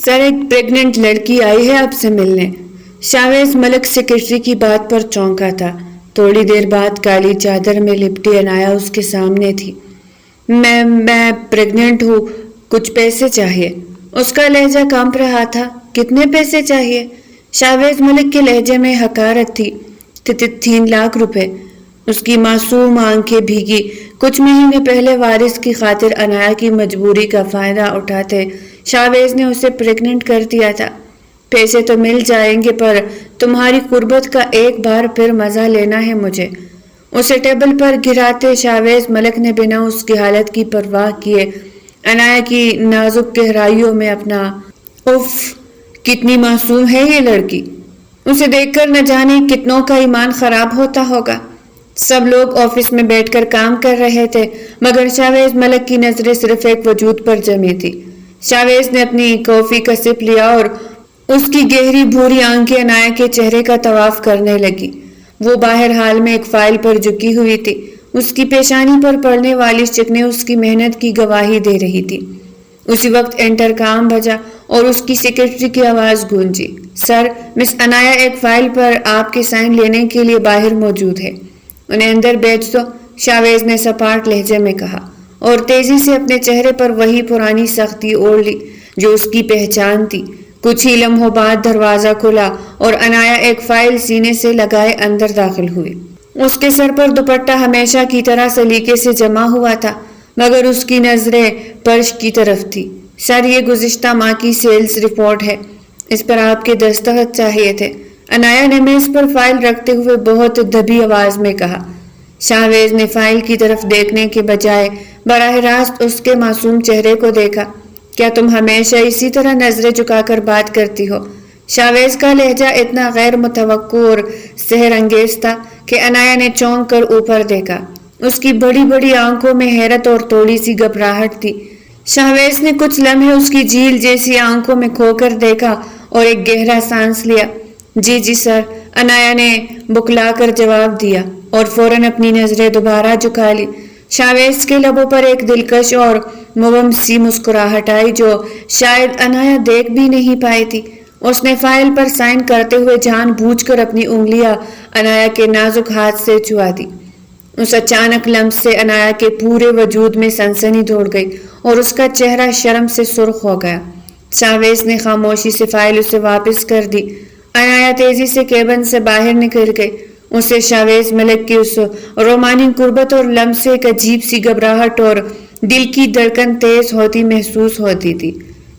سر ایک پریگننٹ لڑکی آئی ہے آپ سے ملنے۔ شاویز ملک سیکرٹری کی بات پر چونکا تھا۔ تھوڑی دیر بعد کالی چادر میں لپٹی عنایا اس کے سامنے تھی۔ میں پریگننٹ ہوں، کچھ پیسے چاہیے۔ اس کا لہجہ کانپ رہا تھا۔ کتنے پیسے چاہیے؟ شاویز ملک کے لہجے میں حقارت تھی۔ 3 لاکھ روپے۔ اس کی معصوم آنکھیں بھیگی۔ کچھ مہینے پہلے وارث کی خاطر عنایا کی مجبوری کا فائدہ اٹھاتے شاویز نے اسے پریگننٹ کر دیا تھا۔ پیسے تو مل جائیں گے پر تمہاری قربت کا ایک بار پھر مزہ لینا ہے مجھے۔ اسے ٹیبل پر گراتے شاویز ملک نے بنا اس کی حالت کی پرواہ کیے عنایا کی نازک گہرائیوں میں اپنا اف، کتنی معصوم ہے یہ لڑکی۔ اسے دیکھ کر نہ جانے کتنوں کا ایمان خراب ہوتا ہوگا۔ سب لوگ آفس میں بیٹھ کر کام کر رہے تھے مگر شاویز ملک کی نظریں صرف ایک وجود پر جمی تھی۔ شاویز نے اپنی کافی کا سپ لیا اور اس کی گہری بھوری آنکھیں عنایا کے چہرے کا طواف کرنے لگی۔ وہ باہر حال میں ایک فائل پر جھکی ہوئی تھی۔ اس کی پیشانی پر پڑنے والی شکنیں اس کی محنت کی گواہی دے رہی تھی۔ اسی وقت انٹرکام بجا اور اس کی سیکرٹری کی آواز گونجی۔ سر، مس عنایا ایک فائل پر آپ کے سائن لینے کے لیے باہر موجود ہے، انہیں اندر بھیج دو، شاویز نے سپاٹ لہجے میں کہا اور تیزی سے اپنے چہرے پر وہی پرانی سختی اوڑھ لی جو اس کی پہچان تھی۔ کچھ ہی لمحوں بعد دروازہ کھلا اور عنایا ایک فائل سینے سے لگائے اندر داخل ہوئی۔ اس کے سر پر دوپٹہ ہمیشہ کی طرح سلیقے سے جمع ہوا تھا مگر اس کی نظریں فرش کی طرف تھی۔ سر، یہ گزشتہ ماہ کی سیلز رپورٹ ہے، اس پر آپ کے دستخط چاہیے تھے، عنایا نے میز پر فائل رکھتے ہوئے بہت دبی آواز میں کہا۔ شاویز نے فائل کی طرف دیکھنے کے بجائے براہ راست اس کے معصوم چہرے کو دیکھا۔ کیا تم ہمیشہ اسی طرح نظریں جھکا کر بات کرتی ہو؟ شاویز کا لہجہ اتنا غیر متوقع اور سحر انگیز تھا کہ عنایا نے چونک کر اوپر دیکھا۔ اس کی بڑی بڑی آنکھوں میں حیرت اور تھوڑی سی گھبراہٹ تھی۔ شاویز نے کچھ لمحے اس کی جھیل جیسی آنکھوں میں کھو کر دیکھا اور ایک گہرا سانس لیا۔ جی سر، عنایا نے بکلا کر جواب دیا اور فوراً اپنی نظریں دوبارہ جھکا لی۔ شاویز کے لبوں پر ایک دلکش اور مبہم سی مسکراہٹ آئی جو شاید عنایا دیکھ بھی نہیں پائی تھی۔ اس نے فائل پر سائن کرتے ہوئے جان بوجھ کر اپنی انگلیاں عنایا کے نازک ہاتھ سے چھوا دی۔ اس اچانک لمس سے عنایا کے پورے وجود میں سنسنی دوڑ گئی اور اس کا چہرہ شرم سے سرخ ہو گیا۔ شاویز نے خاموشی سے فائل اسے واپس کر دی۔ عنایا تیزی سے کیبن سے باہر نکل گئی۔ اسے شاویز ملک کی اس رومانی قربت اور لمس سے ایک عجیب سی گھبراہٹ اور دل کی دھڑکن تیز ہوتی محسوس ہوتی تھی۔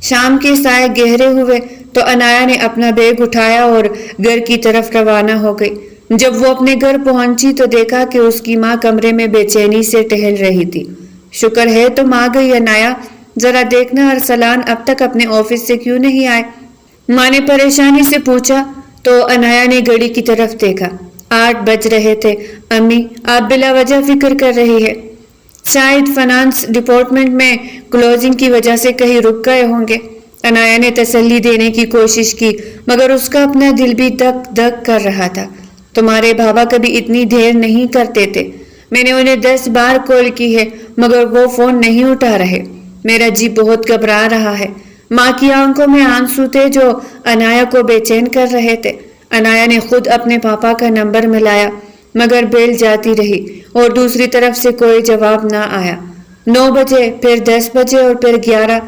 شام کے سائے گہرے ہوئے تو عنایا نے اپنا بیگ اٹھایا اور گھر کی طرف روانہ ہو گئی۔ جب وہ اپنے گھر پہنچی تو دیکھا کہ اس کی ماں کمرے میں بے چینی سے ٹہل رہی تھی۔ شکر ہے تم آ گئی عنایا، ذرا دیکھنا ارسلان اب تک اپنے آفس سے کیوں نہیں آئے؟ ماں نے پریشانی سے پوچھا تو عنایا نے گھڑی کی طرف دیکھا۔ 8 بج رہے تھے۔ امی، آپ بلا وجہ فکر کر رہی ہے، شاید فنانس ڈپارٹمنٹ میں کلوزنگ کی وجہ سے کہیں رک گئے ہوں گے۔ عنایا نے تسلی دینے کی کوشش کی مگر اس کا اپنا دل بھی دک دک کر رہا تھا۔ تمہارے بابا کبھی اتنی دیر نہیں کرتے تھے، میں نے انہیں 10 بار کال کی ہے مگر وہ فون نہیں اٹھا رہے، میرا جی بہت گھبرا رہا ہے۔ ماں کی آنکھوں میں آنسو تھے جو عنایا کو بے چین کر رہے تھے۔ عنایا نے خود اپنے پاپا کا نمبر ملایا مگر بیل جاتی رہی اور دوسری طرف سے کوئی جواب نہ آیا۔ 9 بجے، پھر 10 بجے اور پھر 11۔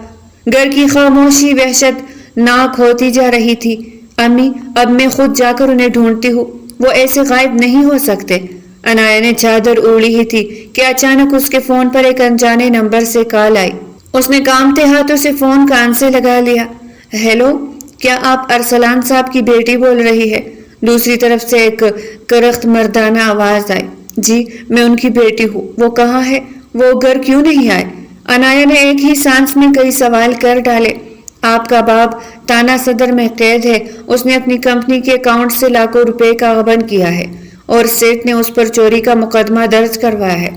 گھر کی خاموشی وحشت ناک ہوتی جا رہی تھی۔ امی، اب میں خود جا کر انہیں ڈھونڈتی ہوں، وہ ایسے غائب نہیں ہو سکتے۔ عنایا نے چادر اوڑھی ہی تھی کہ اچانک اس کے فون پر ایک انجانے نمبر سے کال آئی۔ اس نے کانپتے ہاتھوں سے فون کان سے لگا لیا۔ ہیلو، کیا آپ ارسلان صاحب کی بیٹی بول رہی ہے؟ دوسری طرف سے ایک کرخت مردانہ آواز آئی۔ جی، میں ان کی بیٹی ہوں، وہ کہاں ہے؟ وہ گھر کیوں نہیں آئے؟ عنایا نے ایک ہی سانس میں کئی سوال کر ڈالے۔ آپ کا باپ تانا صدر میں قید ہے، اس نے اپنی کمپنی کے اکاؤنٹ سے لاکھوں روپے کا غبن کیا ہے اور سیٹ نے اس پر چوری کا مقدمہ درج کروایا ہے،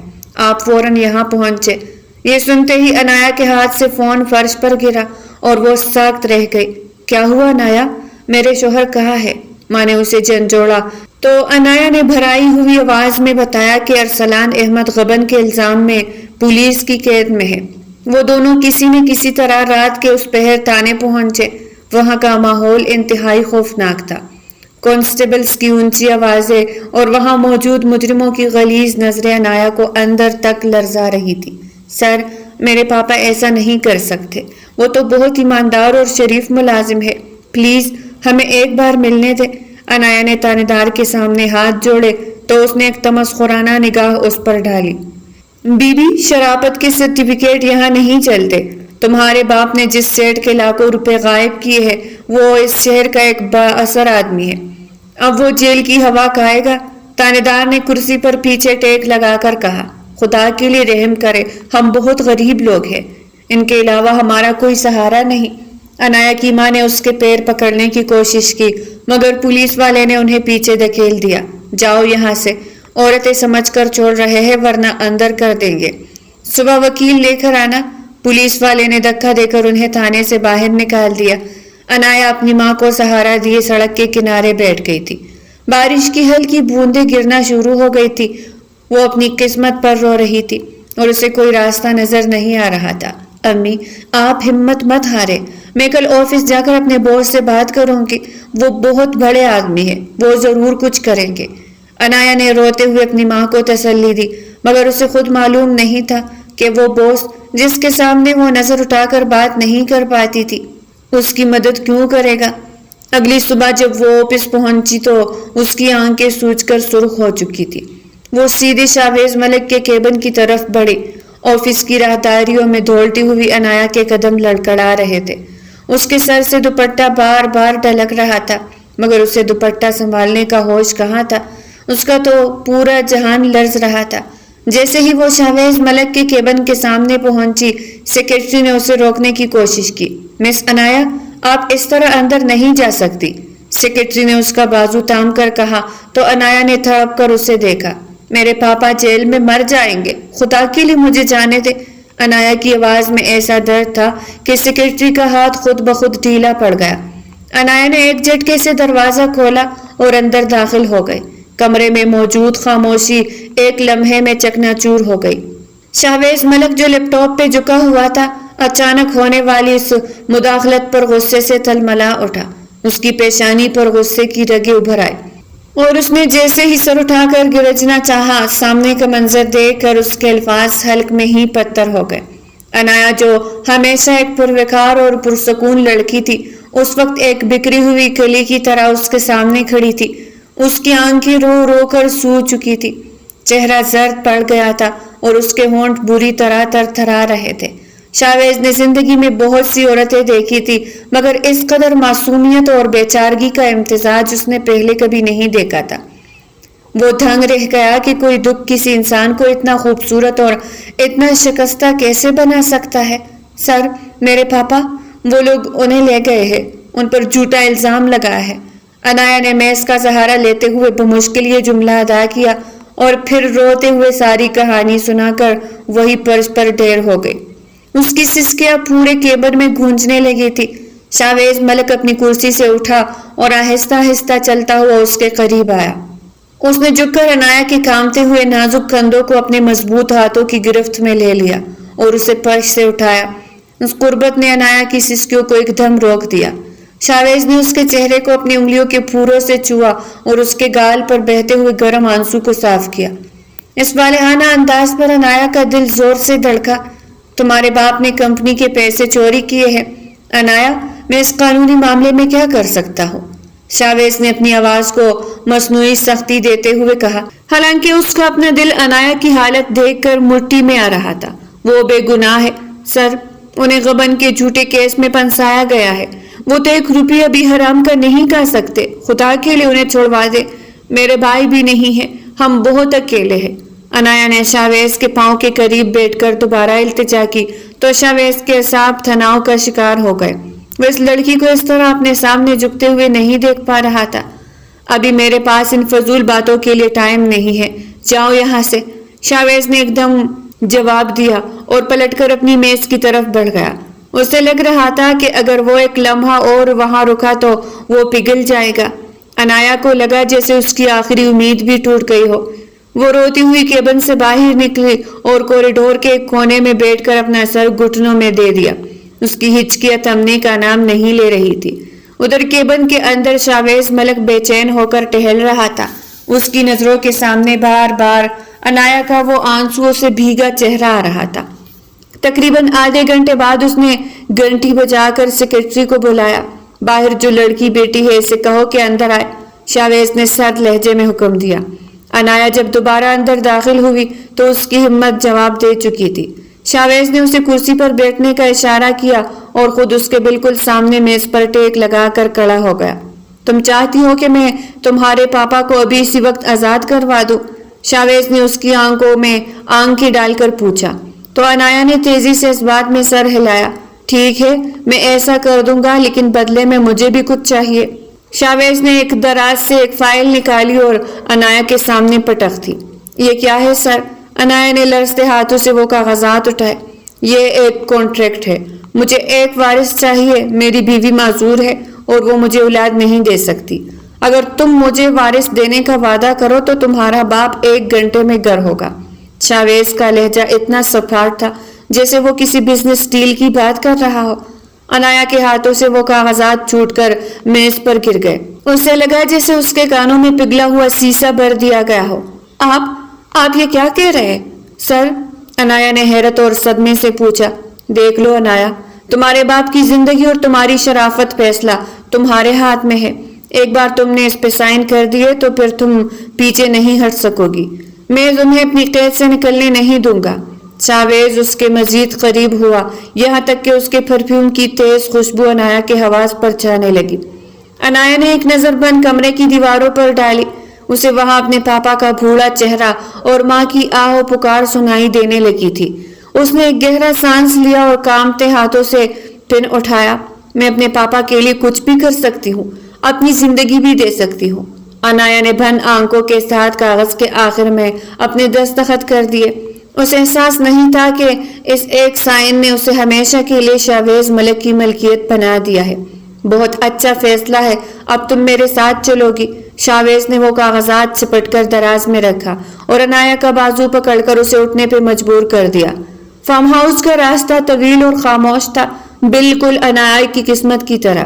آپ فوراً یہاں پہنچے۔ یہ سنتے ہی عنایا کے ہاتھ سے فون فرش پر گرا اور وہ ساکت رہ گئی۔ کیا ہوا عنایا؟ میرے شوہر کہاں ہے؟ ماں نے اسے جھنجھوڑا تو عنایا نے بھرائی ہوئی آواز میں بتایا کہ ارسلان احمد غبن کے الزام میں پولیس کی قید میں ہے۔ وہ دونوں کسی نہ کسی طرح رات کے اس پہر تانے پہنچے۔ وہاں کا ماحول انتہائی خوفناک تھا۔ کانسٹیبلز کی اونچی آوازیں اور وہاں موجود مجرموں کی غلیظ نظریں عنایا کو اندر تک لرزا رہی تھی۔ سر، میرے پاپا ایسا نہیں کر سکتے، وہ تو بہت ایماندار اور شریف ملازم ہے، پلیز ہمیں ایک بار ملنے دے۔ عنایا نے تانے دار کے سامنے ہاتھ جوڑے تو اس نے ایک تمسخرانہ نگاہ اس پر ڈالی۔ بی بی، شرافت کے سرٹیفکیٹ یہاں نہیں چلتے۔ تمہارے باپ نے جس سیٹ کے لاکھوں روپے غائب کیے ہیں وہ اس شہر کا ایک با اثر آدمی ہے، اب وہ جیل کی ہوا کھائے گا۔ تانے دار نے کرسی پر پیچھے ٹیک لگا کر کہا، خدا کے لیے رحم کرے، ہم بہت غریب لوگ ہیں، ان کے علاوہ ہمارا کوئی سہارا نہیں۔ عنایا کی ماں نے اس کے پیر پکڑنے کی کوشش کی مگر پولیس والے نے انہیں پیچھے دھکیل دیا۔ جاؤ یہاں سے، عورتیں سمجھ کر چھوڑ رہے ہیں ورنہ اندر کر دیں گے۔ صبح وکیل لے کر آنا۔ پولیس والے نے دھکا دے کر انہیں تھانے سے باہر نکال دیا۔ عنایا اپنی ماں کو سہارا دیے سڑک کے کنارے بیٹھ گئی تھی۔ بارش کی ہلکی بوندیں گرنا شروع ہو گئی تھی۔ وہ اپنی قسمت پر رو رہی تھی اور اسے کوئی راستہ نظر نہیں آ رہا تھا۔ امی، آپ ہمت مت ہارے، میں کل آفس جا کر اپنے باس سے بات کروں گی، وہ بہت بڑے آدمی ہیں، وہ ضرور کچھ کریں گے۔ عنایا نے روتے ہوئے اپنی ماں کو تسلی دی مگر اسے خود معلوم نہیں تھا کہ وہ باس جس کے سامنے وہ نظر اٹھا کر بات نہیں کر پاتی تھی اس کی مدد کیوں کرے گا۔ اگلی صبح جب وہ آفس پہنچی تو اس کی آنکھیں سوج کر سرخ ہو چکی تھی۔ وہ سیدھے شاویز ملک کے کیبن کی طرف بڑھی۔ آفس کی راہداریوں میں دھولتی ہوئی عنایا کے قدم لڑکھڑا رہے تھے۔ اس کے سر سے دوپٹہ بار بار ڈھلک رہا تھا مگر اسے دوپٹہ سنبھالنے کا ہوش کہاں تھا، اس کا تو پورا جہان لرز رہا تھا۔ جیسے ہی وہ شاویز ملک کے کیبن کے سامنے پہنچی، سیکرٹری نے اسے روکنے کی کوشش کی۔ مس عنایا، آپ اس طرح اندر نہیں جا سکتی، سیکرٹری نے اس کا بازو تام کر کہا تو عنایا نے تڑپ کر اسے دیکھا۔ میرے پاپا جیل میں مر جائیں گے، خدا کے لیے مجھے جانے دے۔ عنایا کی آواز میں ایسا درد تھا کہ سیکرٹری کا ہاتھ خود بخود ڈھیلا پڑ گیا۔ عنایا نے ایک جھٹکے سے دروازہ کھولا اور اندر داخل ہو گئے۔ کمرے میں موجود خاموشی ایک لمحے میں چکناچور ہو گئی۔ شاویز ملک جو لیپ ٹاپ پہ جھکا ہوا تھا اچانک ہونے والی اس مداخلت پر غصے سے تلملا اٹھا۔ اس کی پیشانی پر غصے کی رگیں ابھر آئی اور اس نے جیسے ہی سر اٹھا کر گرجنا چاہا، سامنے کا منظر دیکھ کر اس کے الفاظ حلق میں ہی پتھر ہو گئے۔ عنایا جو ہمیشہ ایک پروکار اور پرسکون لڑکی تھی اس وقت ایک بکھری ہوئی کلی کی طرح اس کے سامنے کھڑی تھی۔ اس کی آنکھیں رو رو کر سو چکی تھی، چہرہ زرد پڑ گیا تھا اور اس کے ہونٹ بری طرح ترتھرا رہے تھے۔ شاویز نے زندگی میں بہت سی عورتیں دیکھی تھی مگر اس قدر معصومیت اور بے چارگی کا امتزاج اس نے پہلے کبھی نہیں دیکھا تھا۔ وہ دھنگ رہ گیا کہ کوئی دکھ کسی انسان کو اتنا خوبصورت اور اتنا شکستہ کیسے بنا سکتا ہے۔ سر، میرے پاپا، وہ لوگ انہیں لے گئے ہیں، ان پر جھوٹا الزام لگا ہے۔ عنایا نے میز کا سہارا لیتے ہوئے بمشکل یہ جملہ ادا کیا اور پھر روتے ہوئے ساری کہانی سنا کر وہی پرس پر ڈھیر ہو گئی۔ اس کی سسکیاں پورے کیبن میں گونجنے لگی تھی۔ شاویز ملک اپنی کرسی سے اٹھا اور آہستہ آہستہ چلتا ہوا اس کے قریب آیا۔ اس نے جھک کر عنایا کے کامتے ہوئے نازک کندھوں کو اپنے مضبوط ہاتھوں کی گرفت میں لے لیا اور اسے فرش سے اٹھایا۔ اس قربت نے عنایا کی سسکیوں کو ایک دم روک دیا۔ شاویز نے اس کے چہرے کو اپنی انگلیوں کے پھوروں سے چھوا اور اس کے گال پر بہتے ہوئے گرم آنسو کو صاف کیا۔ اس والہانہ انداز پر عنایا کا دل زور سے دھڑکا۔ تمہارے باپ نے کمپنی کے پیسے چوری کیے ہیں۔ عنایا، میں اس قانونی معاملے میں کیا کر سکتا ہوں؟ شاویز نے اپنی آواز کو مصنوعی سختی دیتے ہوئے کہا، حالانکہ اس کا اپنا دل عنایا کی حالت دیکھ کر مٹھی میں آ رہا تھا۔ وہ بے گناہ ہے سر، انہیں غبن کے جھوٹے کیس میں پھنسایا گیا ہے، وہ تو ایک روپیہ بھی حرام کا نہیں کھا سکتے، خدا کے لیے انہیں چھوڑوا دے، میرے بھائی بھی نہیں ہیں، ہم بہت اکیلے ہیں۔ عنایا نے شاویز کے پاؤں کے قریب بیٹھ کر دوبارہ التجا کی تو شاویز کے اعصاب تناؤ کا شکار ہو گئے۔ وہ اس لڑکی کو اس طرح اپنے سامنے جھکتے ہوئے نہیں دیکھ پا رہا تھا۔ ابھی میرے پاس ان فضول باتوں کے لیے ٹائم نہیں ہے، جاؤ یہاں سے، شاویز نے ایک دم جواب دیا اور پلٹ کر اپنی میز کی طرف بڑھ گیا۔ اسے لگ رہا تھا کہ اگر وہ ایک لمحہ اور وہاں رکا تو وہ پگھل جائے گا۔ عنایا کو لگا جیسے اس کی آخری امید بھی ٹوٹ گئی ہو۔ وہ روتی ہوئی کیبن سے باہر نکلی اور کوریڈور کے ایک کونے میں بیٹھ کر اپنا سر گھٹنوں میں دے دیا۔ اس کی ہچکیاں تھمنے کا نام نہیں لے رہی تھی۔ ادھر کیبن کے اندر شاویز ملک بے چین ہو کر ٹہل رہا تھا۔ اس کی نظروں کے سامنے بار بار عنایا کا وہ آنسوؤں سے بھیگا چہرہ آ رہا تھا۔ تقریباً آدھے گھنٹے بعد اس نے گھنٹی بجا کر سیکرٹری کو بلایا۔ باہر جو لڑکی بیٹی ہے اسے کہو کہ اندر آئے، شاویز نے سرد لہجے میں حکم دیا۔ عنایا جب دوبارہ اندر داخل ہوئی تو اس کی ہمت جواب دے چکی تھی۔ شاویز نے اسے کرسی پر بیٹھنے کا اشارہ کیا اور خود اس کے بالکل سامنے میز پر ٹیک لگا کر کھڑا ہو گیا۔ تم چاہتی ہو کہ میں تمہارے پاپا کو ابھی اسی وقت آزاد کروا دوں؟ شاویز نے اس کی آنکھوں میں آنکھیں ڈال کر پوچھا۔ تو عنایا نے تیزی سے اس بات میں سر ہلایا۔ ٹھیک ہے، میں ایسا کر دوں گا، لیکن بدلے میں مجھے بھی کچھ چاہیے۔ شاویز نے ایک دراز سے ایک فائل نکالی اور عنایا کے سامنے پٹک دی۔ یہ کیا ہے سر؟ عنایا نے لرزتے ہاتھوں سے وہ کاغذات اٹھائے۔ یہ ایک کانٹریکٹ ہے، مجھے ایک وارث چاہیے، میری بیوی معذور ہے اور وہ مجھے اولاد نہیں دے سکتی۔ اگر تم مجھے وارث دینے کا وعدہ کرو تو تمہارا باپ 1 گھنٹے میں گر ہوگا۔ شاویز کا لہجہ اتنا سفاٹ تھا جیسے وہ کسی بزنس ڈیل کی بات کر رہا ہو۔ عنایا کے ہاتھوں سے وہ کاغذات چھوٹ کر میز پر گر گئے۔ اسے لگا جیسے اس کے کانوں میں پگھلا ہوا سیسا بھر دیا گیا ہو۔ آپ یہ کیا کہہ رہے ہیں سر؟ عنایا نے حیرت اور صدمے سے پوچھا۔ دیکھ لو عنایا، تمہارے باپ کی زندگی اور تمہاری شرافت فیصلہ تمہارے ہاتھ میں ہے۔ ایک بار تم نے اس پہ سائن کر دیے تو پھر تم پیچھے نہیں ہٹ سکو گی۔ میں تمہیں اپنی قید سے نکلنے نہیں دوں گا۔ شاویز اس کے مزید قریب ہوا، یہاں تک کہ اس کے پرفیوم کی تیز خوشبو عنایا کے حواس پر چھانے لگی۔ عنایا نے ایک نظر بند کمرے کی دیواروں پر ڈالی۔ اسے وہاں اپنے پاپا کا بھوڑا چہرہ اور ماں کی آہ و پکار سنائی دینے لگی تھی۔ اس نے ایک گہرا سانس لیا اور کانپتے ہاتھوں سے پن اٹھایا۔ میں اپنے پاپا کے لیے کچھ بھی کر سکتی ہوں، اپنی زندگی بھی دے سکتی ہوں۔ عنایا نے بند آنکھوں کے ساتھ کاغذ کے آخر میں اپنے دستخط کر دیے۔ اسے احساس نہیں تھا کہ اس ایک سائن نے اسے ہمیشہ کے لیے شاویز ملک کی ملکیت بنا دیا ہے۔ بہت اچھا فیصلہ ہے، اب تم میرے ساتھ چلو گی۔ شاویز نے وہ کاغذات چپٹ کر دراز میں رکھا اور عنایا کا بازو پکڑ کر اسے اٹھنے پہ مجبور کر دیا۔ فارم ہاؤس کا راستہ طویل اور خاموش تھا، بالکل عنایا کی قسمت کی طرح۔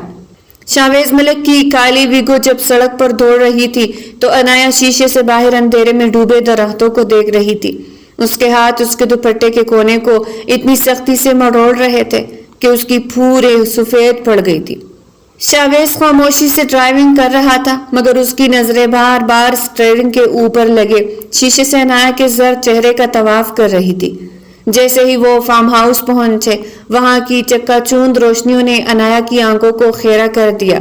شاویز ملک کی کالی ویگو جب سڑک پر دوڑ رہی تھی تو عنایا شیشے سے باہر اندھیرے میں ڈوبے درختوں کو دیکھ رہی تھی۔ اس کے ہاتھ اس کے دوپٹے کے کونے کو اتنی سختی سے مروڑ رہے تھے کہ اس کی پھورے سفید پڑ گئی تھی۔ شاویز خاموشی سے ڈرائیونگ کر رہا تھا، مگر اس کی نظریں بار بار سٹیئرنگ کے اوپر لگے شیشے سے عنایا کے زرد چہرے کا طواف کر رہی تھی۔ جیسے ہی وہ فارم ہاؤس پہنچے، وہاں کی چکا چوند روشنیوں نے عنایا کی آنکھوں کو خیرہ کر دیا۔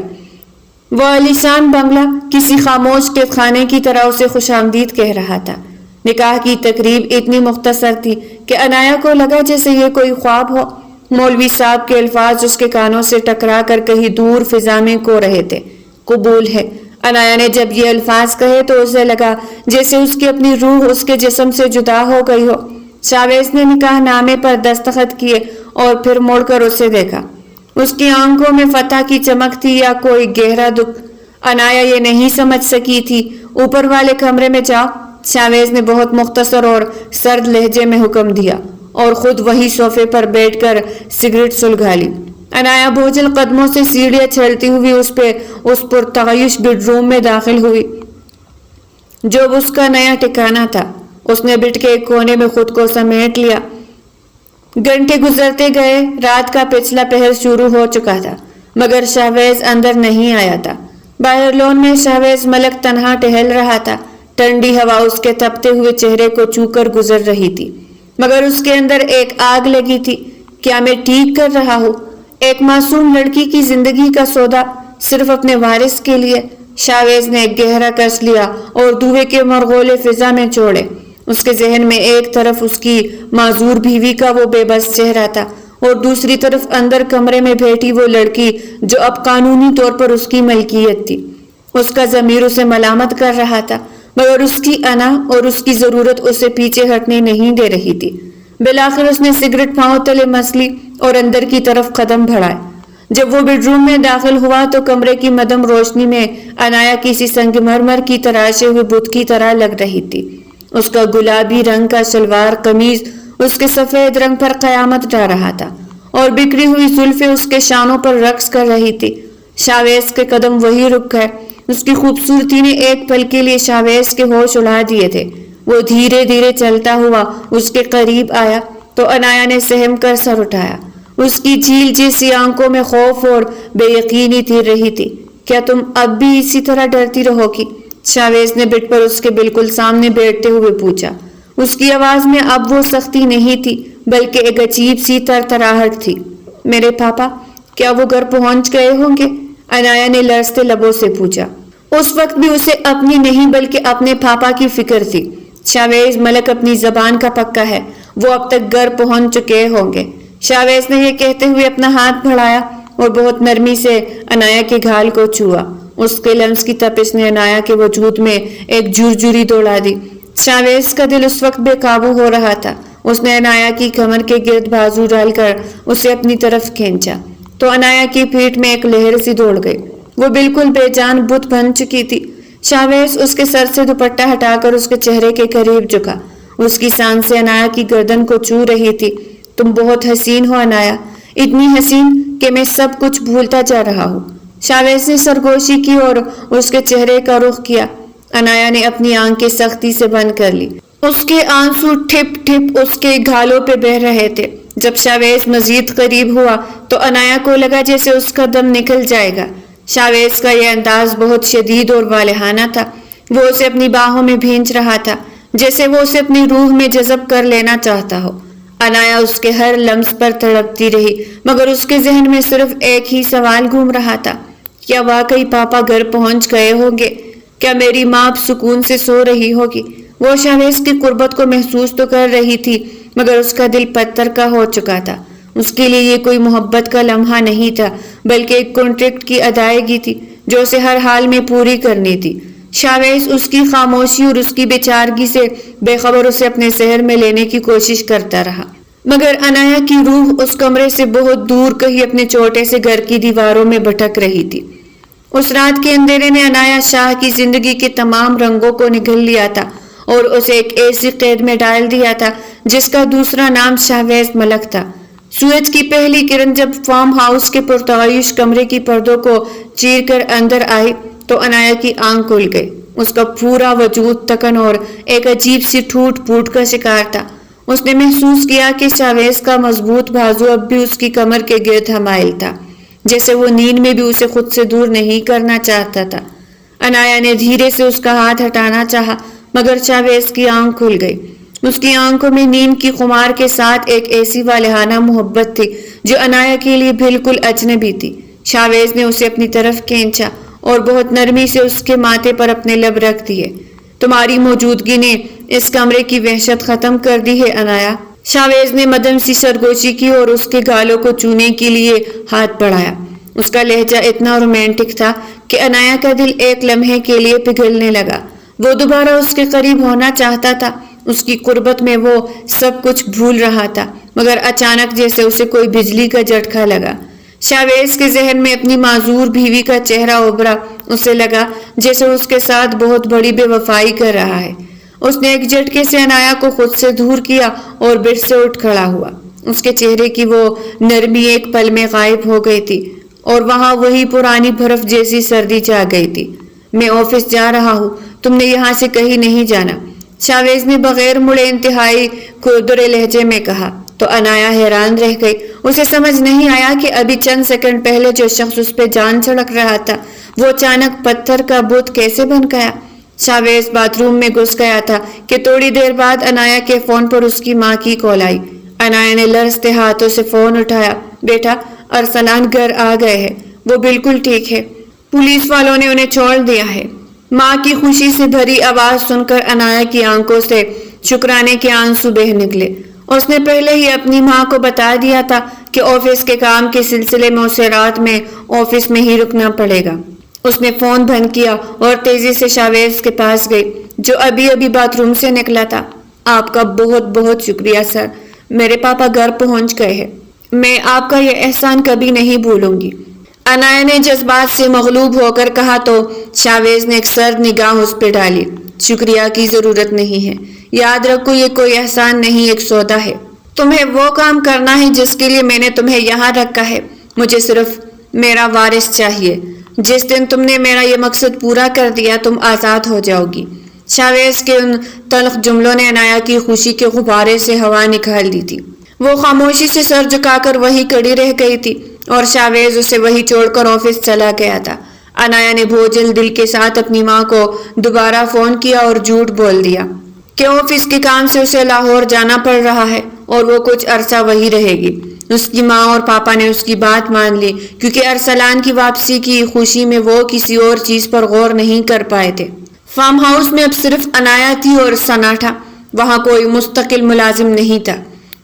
وہ عالیشان بنگلہ کسی خاموش قید خانے کی طرح اسے خوش آمدید کہہ رہا تھا۔ نکاح کی تقریب اتنی مختصر تھی کہ عنایا کو لگا جیسے یہ کوئی خواب ہو۔ مولوی صاحب کے الفاظ اس کے کانوں سے ٹکرا کر کہیں دور فضا میں کو رہے تھے۔ قبول ہے۔ عنایا نے جب یہ الفاظ کہے تو اسے لگا جیسے اس کی اپنی روح اس کے جسم سے جدا ہو گئی ہو۔ شاویز نے نکاح نامے پر دستخط کیے اور پھر مڑ کر اسے دیکھا۔ اس کی آنکھوں میں فتح کی چمک تھی یا کوئی گہرا دکھ، عنایا یہ نہیں سمجھ سکی تھی۔ اوپر والے کمرے میں جاؤ، شاویز نے بہت مختصر اور سرد لہجے میں حکم دیا اور خود وہی صوفے پر بیٹھ کر سگریٹ سلگا لی۔ عنایا بوجھل قدموں سے سیڑھیاں چڑھتی ہوئی اس پرتعیش بیڈ روم میں داخل ہوئی جو اس کا نیا ٹھکانہ تھا۔ اس نے بیڈ کے ایک کونے میں خود کو سمیٹ لیا۔ گھنٹے گزرتے گئے، رات کا پچھلا پہر شروع ہو چکا تھا، مگر شاویز اندر نہیں آیا تھا۔ باہر لون میں شاویز ملک تنہا ٹہل رہا تھا۔ ٹھنڈی ہوا اس کے تپتے ہوئے چہرے کو چھو کر گزر رہی تھی، مگر اس کے اندر ایک آگ لگی تھی۔ کیا میں ٹھیک کر رہا ہوں؟ ایک معصوم لڑکی کی زندگی کا سودا صرف اپنے وارث کے لیے؟ شاویز نے ایک گہرا کس لیا اور دھوئے کے مرغولے فضا میں چھوڑے۔ اس کے ذہن میں ایک طرف اس کی معذور بیوی کا وہ بے بس چہرہ تھا اور دوسری طرف اندر کمرے میں بیٹھی وہ لڑکی جو اب قانونی طور پر اس کی ملکیت تھی۔ اس کا ضمیر اسے ملامت کر رہا تھا، مگر اس کی انا اور اس کی ضرورت اسے پیچھے ہٹنے نہیں دے رہی تھی۔ بالآخر اس نے سگریٹ پاؤں تلے مس لی اور اندر کی طرف قدم بڑھائے۔ جب وہ بیڈ روم میں داخل ہوا تو کمرے کی مدھم روشنی میں عنایا کسی سنگ مرمر کی تراشے ہوئے بت کی طرح لگ رہی تھی۔ اس کا گلابی رنگ کا شلوار قمیض اس کے سفید رنگ پر قیامت ڈال رہا تھا اور بکھری ہوئی زلفیں اس کے شانوں پر رقص کر رہی تھی۔ شاویز کے قدم وہی رک گئے۔ اس کی خوبصورتی نے ایک پل کے لیے شاویز کے ہوش اڑا دیے تھے۔ وہ دھیرے دھیرے چلتا ہوا اس کے قریب آیا تو عنایا نے سہم کر سر اٹھایا۔ اس کی جھیل جیسی آنکھوں میں خوف اور بے یقینی تیر رہی تھی۔ کیا تم اب بھی اسی طرح ڈرتی رہو گی؟ شاویز نے بیڈ پر اس کے بالکل سامنے بیٹھتے ہوئے پوچھا۔ اس کی آواز میں اب وہ سختی نہیں تھی بلکہ ایک عجیب سی ترتراہٹ تھی۔ میرے پاپا کیا وہ گھر پہنچ گئے ہوں گے؟ عنایا نے لرزتے لبوں سے پوچھا۔ اس وقت بھی اسے اپنی نہیں بلکہ اپنے پاپا کی فکر تھی۔ شاویز ملک اپنی زبان کا پکا ہے، وہ اب تک گھر پہنچ چکے ہوں گے۔ شاویز نے یہ کہتے ہوئے اپنا ہاتھ بڑھایا اور بہت نرمی سے عنایا کے گھال کو چھوا۔ اس کے لمس کی تپش نے عنایا کے وجود میں ایک جھرجھری دوڑا دی۔ شاویز کا دل اس وقت بے قابو ہو رہا تھا۔ اس نے عنایا کی کمر کے گرد بازو ڈال کر اسے اپنی طرف کھینچا تو عنایا کی پیٹھ میں ایک لہر سی دوڑ گئی۔ وہ بالکل بے جان بت بن چکی تھی۔ شاویز اس کے سر سے دوپٹہ ہٹا کر اس کے چہرے کے قریب جھکا۔ اس کی سانسیں عنایا کی گردن کو چھو رہی تھی۔ تم بہت حسین ہو عنایا، اتنی حسین کہ میں سب کچھ بھولتا جا رہا ہوں۔ شاویز نے سرگوشی کی اور اس کے چہرے کا رخ کیا۔ عنایا نے اپنی آنکھیں سختی سے بند کر لی۔ اس کے آنسو ٹھپ ٹھپ اس کے گھالوں پہ بہہ رہے تھے۔ جب شاویز مزید قریب ہوا تو عنایا کو لگا جیسے اس کا دم نکل جائے گا۔ شاویز کا یہ انداز بہت شدید اور والہانہ تھا۔ وہ اسے اپنی باہوں میں بھینچ رہا تھا جیسے وہ اسے اپنی روح میں جذب کر لینا چاہتا ہو۔ عنایا اس کے ہر لمس پر تڑپتی رہی مگر اس کے ذہن میں صرف ایک ہی سوال گھوم رہا تھا، کیا واقعی پاپا گھر پہنچ گئے ہوں گے؟ کیا میری ماں اب سکون سے سو رہی ہوگی؟ وہ شاویز کی قربت کو محسوس تو کر رہی تھی مگر اس کا دل پتھر کا ہو چکا تھا۔ اس کے لیے یہ کوئی محبت کا لمحہ نہیں تھا بلکہ ایک کانٹریکٹ کی ادائیگی تھی جو اسے ہر حال میں پوری کرنی تھی۔ شاویز اس کی خاموشی اور اس کی بیچارگی سے بے خبر اسے اپنے شہر میں لینے کی کوشش کرتا رہا مگر عنایا کی روح اس کمرے سے بہت دور کہیں اپنے چھوٹے سے گھر کی دیواروں میں بھٹک رہی تھی۔ اس رات کے اندھیرے نے عنایا شاہ کی زندگی کے تمام رنگوں کو نگل لیا تھا اور اسے ایک ایسی قید میں ڈال دیا تھا جس کا دوسرا نام شاویز ملک تھا۔ سورج کی پہلی کرن جب فارم ہاؤس کے پرتعیش کمرے کی پردوں کو چیر کر اندر آئی تو عنایا کی آنکھ کھل گئی۔ اس کا پورا وجود تکن اور ایک عجیب سی ٹوٹ پھوٹ کا شکار تھا۔ اس نے محسوس کیا کہ شاویز کا مضبوط بازو اب بھی اس کی کمر کے گرد حمائل تھا جیسے وہ نیند میں بھی اسے خود سے دور نہیں کرنا چاہتا تھا۔ عنایا نے دھیرے سے اس کا ہاتھ ہٹانا چاہا مگر شاویز کی آنکھ کھل گئی۔ اس کی آنکھوں میں نیند کی خمار کے ساتھ ایک ایسی والہانہ محبت تھی جو عنایا کے لیے بالکل اجنبی تھی۔ شاویز نے اسے اپنی طرف کھینچا اور بہت نرمی سے اس کے ماتھے پر اپنے لب رکھ دیے۔ تمہاری موجودگی نے اس کمرے کی وحشت ختم کر دی ہے عنایا۔ شاویز نے مدم سی سرگوشی کی اور اس کے گالوں کو چونے کے لیے ہاتھ بڑھایا۔ اس کا لہجہ اتنا رومانٹک تھا کہ عنایا کا دل ایک لمحے کے لیے پگھلنے لگا۔ وہ دوبارہ اس کے قریب ہونا چاہتا تھا۔ اس کی قربت میں وہ سب کچھ بھول رہا تھا مگر اچانک جیسے اسے کوئی بجلی کا جھٹکا لگا۔ شاویز کے ذہن میں اپنی معذور بیوی کا چہرہ ابھرا۔ اسے لگا جیسے اس کے ساتھ بہت بڑی بے وفائی کر رہا ہے۔ اس نے ایک جھٹکے سے عنایا کو خود سے دور کیا اور بیڈ سے اٹھ کھڑا ہوا۔ اس کے چہرے کی وہ نرمی ایک پل میں غائب ہو گئی تھی اور وہاں وہی پرانی برف جیسی سردی چھا گئی تھی۔ میں آفس جا رہا ہوں، تم نے یہاں سے کہیں نہیں جانا، شاویز نے بغیر مڑے انتہائی کھردرے لہجے میں کہا تو عنایا حیران رہ گئی۔ اسے سمجھ نہیں آیا کہ ابھی چند سیکنڈ پہلے جو شخص اس پہ جان چھڑک رہا تھا وہ اچانک پتھر کا بت کیسے بن گیا۔ شاویز باتھ روم میں گھس گیا تھا کہ تھوڑی دیر بعد عنایا کے فون پر اس کی ماں کی کال آئی۔ عنایا نے لرزتے ہاتھوں سے فون اٹھایا۔ بیٹا، ارسلان گھر آ گئے ہیں، وہ بالکل ٹھیک ہے، پولیس والوں نے انہیں چھوڑ دیا ہے۔ ماں کی خوشی سے بھری آواز سن کر عنایا کی آنکھوں سے شکرانے کے آنسو بہہ نکلے۔ اس نے پہلے ہی اپنی ماں کو بتا دیا تھا کہ آفس کے کام کے سلسلے میں اسے رات میں آفس میں ہی رکنا پڑے گا۔ اس نے فون بند کیا اور تیزی سے شاویز کے پاس گئی جو ابھی باتھ روم سے نکلا تھا۔ آپ کا بہت بہت شکریہ سر، میرے پاپا گھر پہنچ گئے ہیں، میں آپ کا یہ احسان کبھی نہیں بھولوں گی۔ عنایا نے جذبات سے مغلوب ہو کر کہا تو شاویز نے ایک سرد نگاہ اس پہ ڈالی۔ شکریہ کی ضرورت نہیں ہے، یاد رکھو یہ کوئی احسان نہیں، ایک سودا ہے۔ تمہیں وہ کام کرنا ہے جس کے لیے میں نے تمہیں یہاں رکھا ہے. مجھے صرف میرا وارث چاہیے. جس دن تم نے میرا یہ مقصد پورا کر دیا تم آزاد ہو جاؤ گی. شاویز کے ان تلخ جملوں نے عنایا کی خوشی کے غبارے سے ہوا نکال دی تھی. وہ خاموشی سے سر جھکا کر وہی کڑی رہ گئی تھی اور شاویز اسے وہی چھوڑ کر آفس چلا گیا تھا. عنایا نے بوجھل دل کے ساتھ اپنی ماں کو دوبارہ فون کیا اور جھوٹ بول دیا کہ آفس کے کام سے اسے لاہور جانا پڑ رہا ہے اور وہ کچھ عرصہ وہی رہے گی. اس کی ماں اور پاپا نے اس کی بات مان لی کیونکہ ارسلان کی واپسی کی خوشی میں وہ کسی اور چیز پر غور نہیں کر پائے تھے. فارم ہاؤس میں اب صرف عنایا تھی اور سناٹا. وہاں کوئی مستقل ملازم نہیں تھا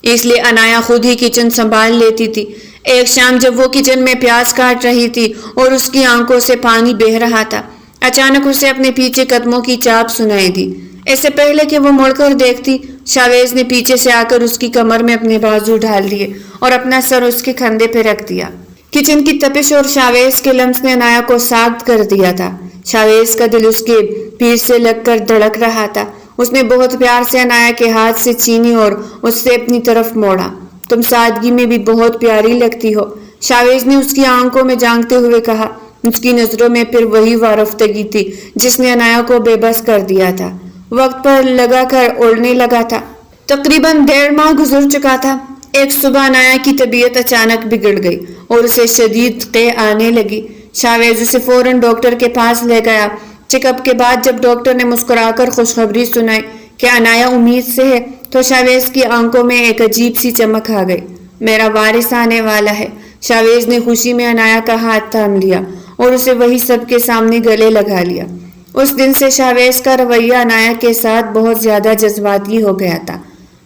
اس لیے عنایا خود ہی کچن سنبھال لیتی تھی. ایک شام جب وہ کچن میں پیاز کاٹ رہی تھی اور اس کی آنکھوں سے پانی بہہ رہا تھا اچانک اسے اپنے پیچھے قدموں کی چاپ سنائی دی. اس سے پہلے کہ وہ مڑ کر دیکھتی شاویز نے پیچھے سے آ کر اس کی کمر میں اپنے بازو ڈال دیے اور اپنا سر اس کے کندھے پہ رکھ دیا. کچن کی تپش اور شاویز کے لمس نے عنایا کو ساخت کر دیا تھا. شاویز کا دل اس کے پیٹ سے لگ کر دھڑک رہا تھا. اس نے بہت پیار سے عنایا کے ہاتھ سے چھینی اور اس سے اپنی طرف موڑا. تم سادگی میں بھی بہت پیاری لگتی ہو، شاویز نے اس کی آنکھوں میں جھانکتے ہوئے کہا. اس کی نظروں میں پھر وہی وارفتگی تھی جس نے عنایا کو بے بس کر دیا تھا. وقت پر لگا کر اڑنے لگا تھا. تقریباً 1.5 ماہ گزر چکا تھا. ایک صبح عنایا کی طبیعت اچانک بگڑ گئی اور اسے شدید قے آنے لگی. شاویز اسے فوراً ڈاکٹر کے پاس لے گیا. چیک اپ کے بعد جب ڈاکٹر نے مسکرا کر خوشخبری سنائی کہ عنایا امید سے ہے تو شاویز کی آنکھوں میں ایک عجیب سی چمک آ گئی. میرا وارث آنے والا ہے. شاویز نے خوشی میں عنایا کا ہاتھ تھام لیا اور اسے وہی سب کے سامنے گلے لگا لیا. اس دن سے شاویز کا رویہ عنایا کے ساتھ بہت زیادہ جذباتی ہو گیا تھا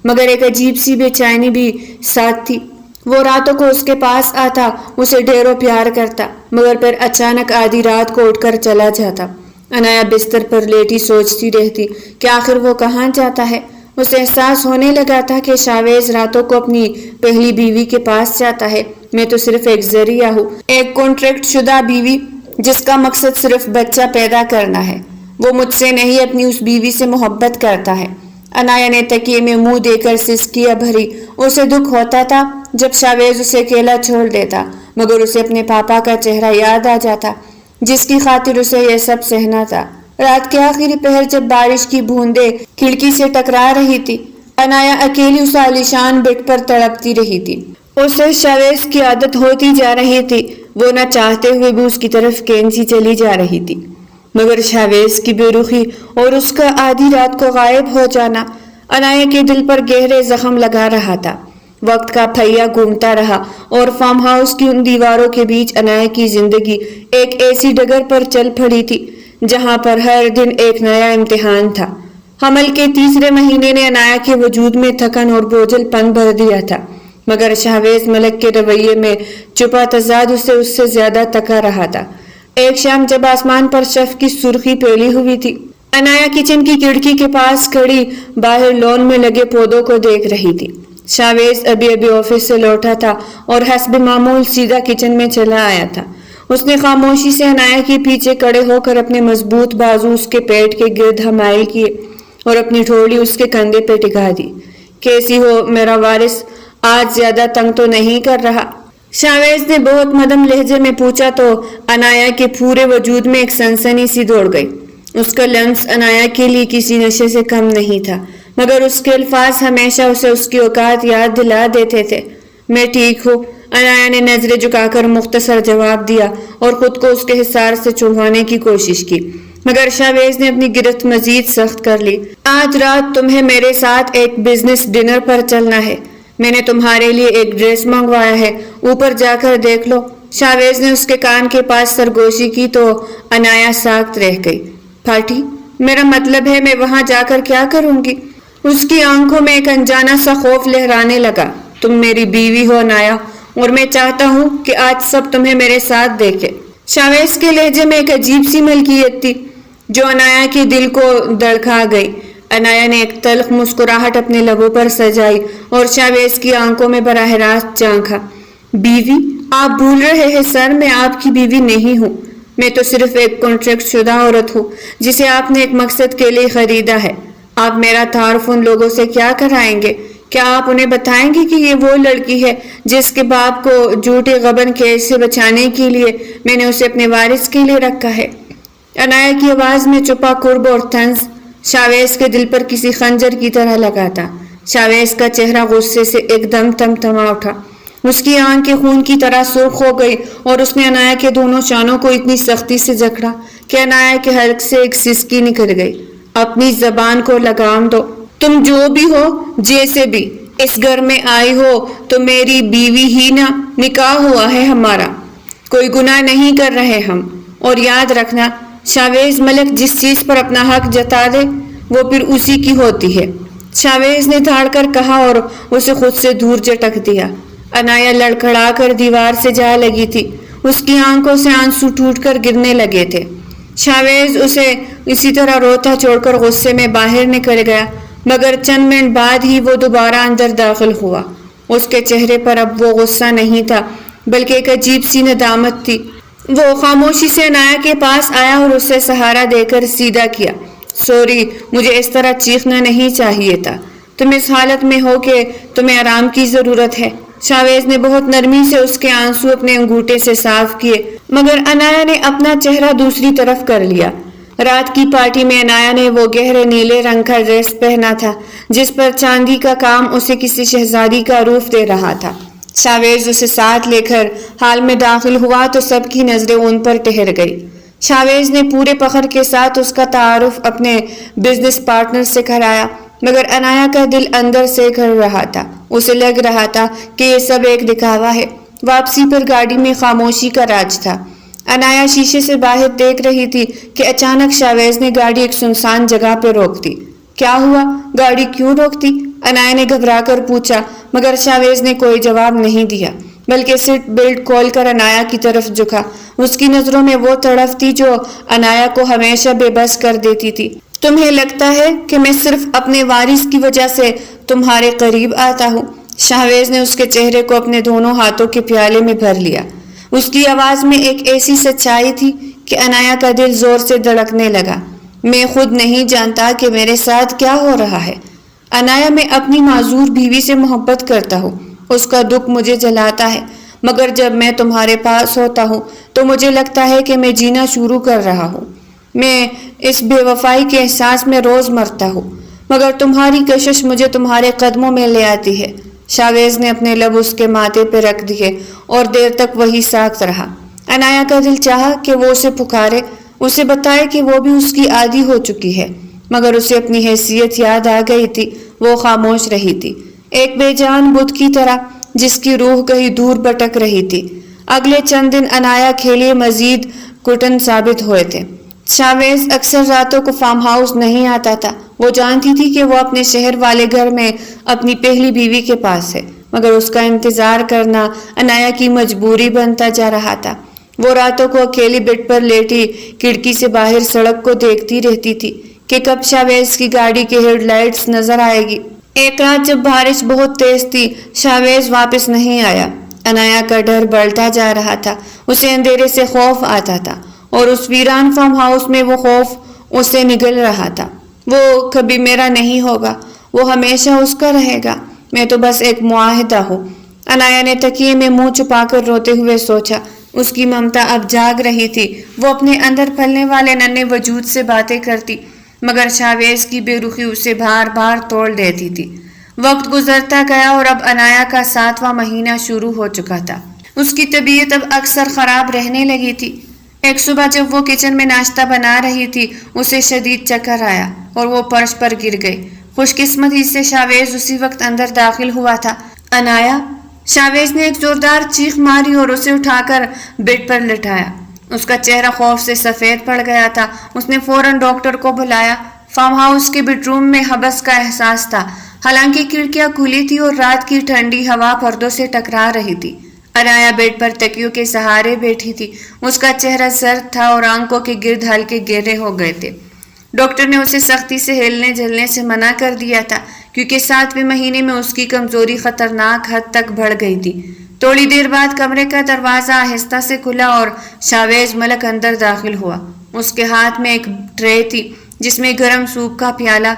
مگر ایک عجیب سی بے چینی بھی ساتھ تھی. وہ راتوں کو اس کے پاس آتا اسے ڈھیروں پیار کرتا مگر پھر اچانک آدھی رات کو اٹھ کر چلا جاتا. عنایا بستر پر لیٹی سوچتی رہتی کہ آخر وہ کہاں جاتا ہے. اسے احساس ہونے لگا تھا کہ شاویز راتوں کو اپنی پہلی بیوی کے پاس جاتا ہے. میں تو صرف ایک ذریعہ ہوں، ایک کانٹریکٹ شدہ بیوی جس کا مقصد صرف بچہ پیدا کرنا ہے. وہ مجھ سے نہیں اپنی اس بیوی سے محبت کرتا ہے. عنایا نے تکیے میں منہ دے کر سسکیاں بھری. اسے دکھ ہوتا تھا جب شاویز اسے اکیلا چھوڑ دیتا مگر اسے اپنے پاپا کا چہرہ یاد آ جاتا جس کی خاطر اسے یہ سب سہنا تھا. رات کے آخری پہر جب بارش کی بوندیں کھڑکی سے ٹکرا رہی تھی عنایا اکیلی اس عالیشان بیڈ پر تڑپتی رہی تھی. اسے شاویز کی عادت ہوتی جا رہی تھی. وہ نہ چاہتے ہوئے بھی اس کی طرف کینچی چلی جا رہی تھی مگر شاویز کی بے رخی اور اس کا آدھی رات کو غائب ہو جانا عنایا کے دل پر گہرے زخم لگا رہا تھا. وقت کا پہیا گھومتا رہا اور فارم ہاؤس کی ان دیواروں کے بیچ عنایا کی زندگی ایک ایسی ڈگر پر چل پڑی تھی جہاں پر ہر دن ایک نیا امتحان تھا. حمل کے 3 مہینے نے عنایا کے وجود میں تھکن اور بوجھل پن بھر دیا تھا مگر شاویز ملک کے رویے میں چھپا تضاد اسے اس سے زیادہ تکا رہا تھا. ایک شام جب آسمان پر شف کی سرخی پھیلی ہوئی تھی عنایا کچن کی کھڑکی کے پاس کھڑی باہر لون میں لگے پودوں کو دیکھ رہی تھی. شاویز ابھی آفس سے لوٹا تھا اور حسب معمول سیدھا کچن میں چلا آیا تھا. اس نے خاموشی سے عنایا کے پیچھے کڑے ہو کر اپنے مضبوط بازو اس کے پیٹ کے گرد حمائل کیے اور اپنی ٹھوڑی اس کے کندھے پہ ٹکا دی. کیسی ہو میرا وارث، آج زیادہ تنگ تو نہیں کر رہا؟ شاویز نے بہت مدم لہجے میں پوچھا تو عنایا کے پورے وجود میں ایک سنسنی سی دوڑ گئی. اس کا لمس عنایا کے لیے کسی نشے سے کم نہیں تھا مگر اس کے الفاظ ہمیشہ اسے اس کی اوقات یاد دلا دیتے تھے. میں ٹھیک ہوں، عنایا نے نظریں جھکا کر مختصر جواب دیا اور خود کو اس کے حصار سے چھڑوانے کی کوشش کی مگر شاویز نے اپنی گرفت مزید سخت کر لی. آج رات تمہیں میرے ساتھ ایک بزنس ڈنر پر چلنا ہے. میں نے تمہارے لیے ایک ڈریس منگوایا ہے، اوپر جا کر دیکھ لو. شاویز نے اس کے کان کے پاس سرگوشی کی تو عنایا ساکت رہ گئی. پھاٹی، میرا مطلب ہے میں وہاں جا کر کیا کروں گی؟ اس کی آنکھوں میں ایک انجانا سا خوف لہرانے لگا. تم میری بیوی ہو عنایا اور میں چاہتا ہوں کہ آج سب تمہیں میرے ساتھ دیکھے. شاویز کے لہجے میں ایک عجیب سی ملکیت تھی جو عنایا کے دل کو دھڑکا گئی. عنایا نے ایک تلخ مسکراہٹ اپنے لبوں پر سجائی اور شاویز کی آنکھوں میں براہ راست جھانکا. بیوی؟ آپ بھول رہے ہیں سر، میں آپ کی بیوی نہیں ہوں. میں تو صرف ایک کانٹریکٹ شدہ عورت ہوں جسے آپ نے ایک مقصد کے لیے خریدا ہے. آپ میرا تعارف ان لوگوں سے کیا کرائیں گے؟ کیا آپ انہیں بتائیں گے کہ یہ وہ لڑکی ہے جس کے باپ کو جھوٹے غبن کیس سے بچانے کے لیے میں نے اسے اپنے وارث کے لیے رکھا ہے؟ عنایا کی آواز میں چھپا قرب اور طنز شاویز کے دل پر کسی خنجر کی طرح لگا تھا۔ شاویز کا چہرہ غصے سے ایک دم تمتما اٹھا، اس کی آنکھ خون کی طرح سرخ ہو گئی اور اس نے عنایا کے دونوں شانوں کو اتنی سختی سے جکڑا کہ عنایا کے حلق سے ایک سسکی نکل گئی۔ اپنی زبان کو لگام دو، تم جو بھی ہو، جیسے بھی اس گھر میں آئی ہو تو میری بیوی ہی نہ، نکاح ہوا ہے ہمارا، کوئی گناہ نہیں کر رہے ہم۔ اور یاد رکھنا، شاویز ملک جس چیز پر اپنا حق جتا دے وہ پھر اسی کی ہوتی ہے، شاویز نے دھاڑ کر کہا اور اسے خود سے دور جھٹک دیا۔ عنایا لڑکھڑا کر دیوار سے جا لگی تھی، اس کی آنکھوں سے آنسو ٹوٹ کر گرنے لگے تھے۔ شاویز اسے اسی طرح روتا چھوڑ کر غصے میں باہر نکل گیا، مگر چند منٹ بعد ہی وہ دوبارہ اندر داخل ہوا۔ اس کے چہرے پر اب وہ غصہ نہیں تھا بلکہ ایک عجیب سی ندامت تھی۔ وہ خاموشی سے عنایا کے پاس آیا اور اسے سہارا دے کر سیدھا کیا۔ سوری، مجھے اس طرح چیخنا نہیں چاہیے تھا، تم اس حالت میں ہو کہ تمہیں آرام کی ضرورت ہے۔ شاویز نے بہت نرمی سے اس کے آنسو اپنے انگوٹھے سے صاف کیے، مگر عنایا نے اپنا چہرہ دوسری طرف کر لیا۔ رات کی پارٹی میں عنایا نے وہ گہرے نیلے رنگ کا ڈریس پہنا تھا جس پر چاندی کا کام اسے کسی شہزادی کا روپ دے رہا تھا۔ شاویز اسے ساتھ لے کر ہال میں داخل ہوا تو سب کی نظریں ان پر ٹھہر گئی۔ شاویز نے پورے فخر کے ساتھ اس کا تعارف اپنے بزنس پارٹنر سے کرایا، مگر عنایا کا دل اندر سے گھر رہا تھا۔ اسے لگ رہا تھا کہ یہ سب ایک دکھاوا ہے۔ واپسی پر گاڑی میں خاموشی کا راج تھا۔ عنایا شیشے سے باہر دیکھ رہی تھی کہ اچانک شاویز نے گاڑی ایک سنسان جگہ پہ روک دی۔ کیا ہوا؟ گاڑی کیوں روکتی؟ عنایا نے گھبرا کر پوچھا، مگر شاویز نے کوئی جواب نہیں دیا بلکہ سیٹ بیلٹ کھول کر عنایا کی طرف جھکا۔ اس کی نظروں میں وہ تڑپ تھی جو عنایا کو ہمیشہ بے بس کر دیتی تھی۔ تمہیں لگتا ہے کہ میں صرف اپنے وارث کی وجہ سے تمہارے قریب آتا ہوں؟ شاویز نے اس کے چہرے کو اپنے دونوں ہاتھوں کے پیالے میں بھر لیا۔ اس کی آواز میں ایک ایسی سچائی تھی کہ عنایا کا دل زور سے دھڑکنے لگا۔ میں خود نہیں جانتا کہ میرے ساتھ کیا ہو رہا ہے عنایا، میں اپنی معذور بیوی سے محبت کرتا ہوں، اس کا دکھ مجھے جلاتا ہے، مگر جب میں تمہارے پاس ہوتا ہوں تو مجھے لگتا ہے کہ میں جینا شروع کر رہا ہوں۔ میں اس بے وفائی کے احساس میں روز مرتا ہوں، مگر تمہاری کشش مجھے تمہارے قدموں میں لے آتی ہے۔ شاویز نے اپنے لب اس کے ماتھے پہ رکھ دیے اور دیر تک وہی ساکت رہا۔ عنایا کا دل چاہا کہ وہ اسے پکارے، اسے بتائے کہ وہ بھی اس کی عادی ہو چکی ہے، مگر اسے اپنی حیثیت یاد آ گئی تھی۔ وہ خاموش رہی تھی، ایک بے جان بت کی طرح جس کی روح کہیں دور بھٹک رہی تھی۔ اگلے چند دن عنایا کے لیے مزید گھٹن ثابت ہوئے تھے۔ شاویز اکثر راتوں کو فارم ہاؤس نہیں آتا تھا۔ وہ جانتی تھی کہ وہ اپنے شہر والے گھر میں اپنی پہلی بیوی کے پاس ہے، مگر اس کا انتظار کرنا عنایا کی مجبوری بنتا جا رہا تھا۔ وہ راتوں کو اکیلی بیڈ پر لیٹی کھڑکی سے باہر سڑک کو دیکھتی رہتی تھی کہ کب شاویز کی گاڑی کے ہیڈ لائٹس نظر آئے گی۔ ایک رات جب بارش بہت تیز تھی، شاویز واپس نہیں آیا۔ عنایا کا ڈر بڑھتا جا رہا تھا، اسے اندھیرے سے خوف آتا تھا اور اس ویران فارم ہاؤس میں وہ خوف اسے نگل رہا تھا۔ وہ کبھی میرا نہیں ہوگا، وہ ہمیشہ اس کا رہے گا، میں تو بس ایک معاہدہ ہوں۔ عنایا نے تکیے میں منہ چھپا کر روتے ہوئے سوچا۔ اس کی ممتا اب جاگ رہی تھی، وہ اپنے اندر پھلنے والے ننھے وجود سے باتیں کرتی، مگر شاویز کی بے رخی اسے بار بار توڑ دیتی تھی۔ وقت گزرتا گیا اور اب عنایا کا 7واں مہینہ شروع ہو چکا تھا۔ اس کی طبیعت اب اکثر خراب رہنے لگی تھی۔ ایک صبح جب وہ کچن میں ناشتہ بنا رہی تھی، اسے شدید چکر آیا اور وہ فرش پر گر گئی۔ خوش قسمتی سے شاویز اسی وقت اندر داخل ہوا تھا۔ عنایا! شاویز نے ایک زوردار چیخ ماری اور اسے اٹھا کر بیڈ پر لٹایا۔ اس کا چہرہ خوف سے سفید پڑ گیا تھا۔ اس نے فوراً ڈاکٹر کو بلایا۔ فارم ہاؤس کے بیڈ روم میں حبس کا احساس تھا، حالانکہ کھڑکیاں کھلی تھی اور رات کی ٹھنڈی ہوا پردوں سے ٹکرا رہی تھی۔ عنایا بیڈ پر تکیوں کے سہارے بیٹھی تھی، اس کا چہرہ سرد تھا اور آنکھوں کے گرد ہلکے گہرے ہو گئے تھے۔ ڈاکٹر نے اسے سختی سے ہلنے جلنے سے منع کر دیا تھا کیونکہ 7ویں مہینے میں اس کی کمزوری خطرناک حد تک بڑھ گئی تھی۔ تھوڑی دیر بعد کمرے کا دروازہ آہستہ سے کھلا اور شاویز ملک اندر داخل ہوا۔ اس کے ہاتھ میں ایک ٹرے تھی جس میں گرم سوپ کا پیالہ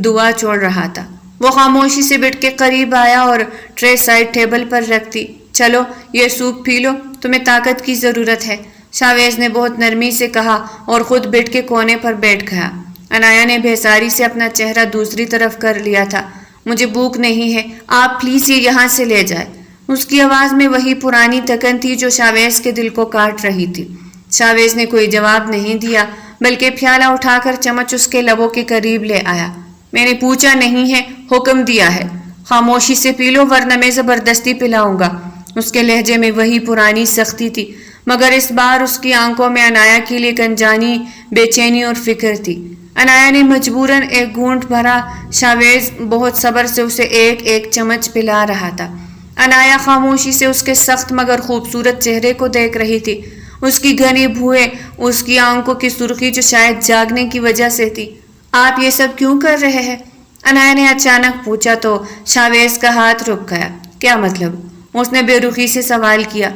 دعا چوڑ رہا تھا۔ وہ خاموشی سے بیٹھ کے قریب آیا اور ٹرے سائڈ ٹیبل پر رکھ دی۔ چلو یہ سوپ پی لو، تمہیں طاقت کی ضرورت ہے، شاویز نے بہت نرمی سے کہا اور خود بیٹھ کے کونے پر بیٹھ گیا۔ انایا نے بےساری سے اپنا چہرہ دوسری طرف کر لیا تھا۔ مجھے بھوک نہیں ہے، آپ پلیز یہ یہاں سے لے جائے۔ اس کی آواز میں وہی پرانی تکن تھی جو شاویز کے دل کو کاٹ رہی تھی۔ شاویز نے کوئی جواب نہیں دیا بلکہ پیالہ اٹھا کر چمچ اس کے لبوں کے قریب لے آیا۔ میں نے پوچھا نہیں ہے، حکم دیا ہے، خاموشی سے پی لو ورنہ میں زبردستی پلاؤں گا۔ اس کے لہجے میں وہی پرانی سختی تھی، مگر اس بار اس کی آنکھوں میں انایا کے لیے انجانی بے چینی اور فکر تھی۔ انایا نے مجبوراً ایک گھونٹ بھرا۔ شاویز بہت صبر سے اسے ایک ایک چمچ پلا رہا تھا۔ انایا خاموشی سے اس کے سخت مگر خوبصورت چہرے کو دیکھ رہی تھی، اس کی گھنی بھویں، اس کی آنکھوں کی سرخی جو شاید جاگنے کی وجہ سے تھی۔ آپ یہ سب کیوں کر رہے ہیں؟ انایا نے اچانک پوچھا تو شاویز کا ہاتھ رک گیا۔ کیا مطلب؟ اس نے بے رخی سے سوال کیا۔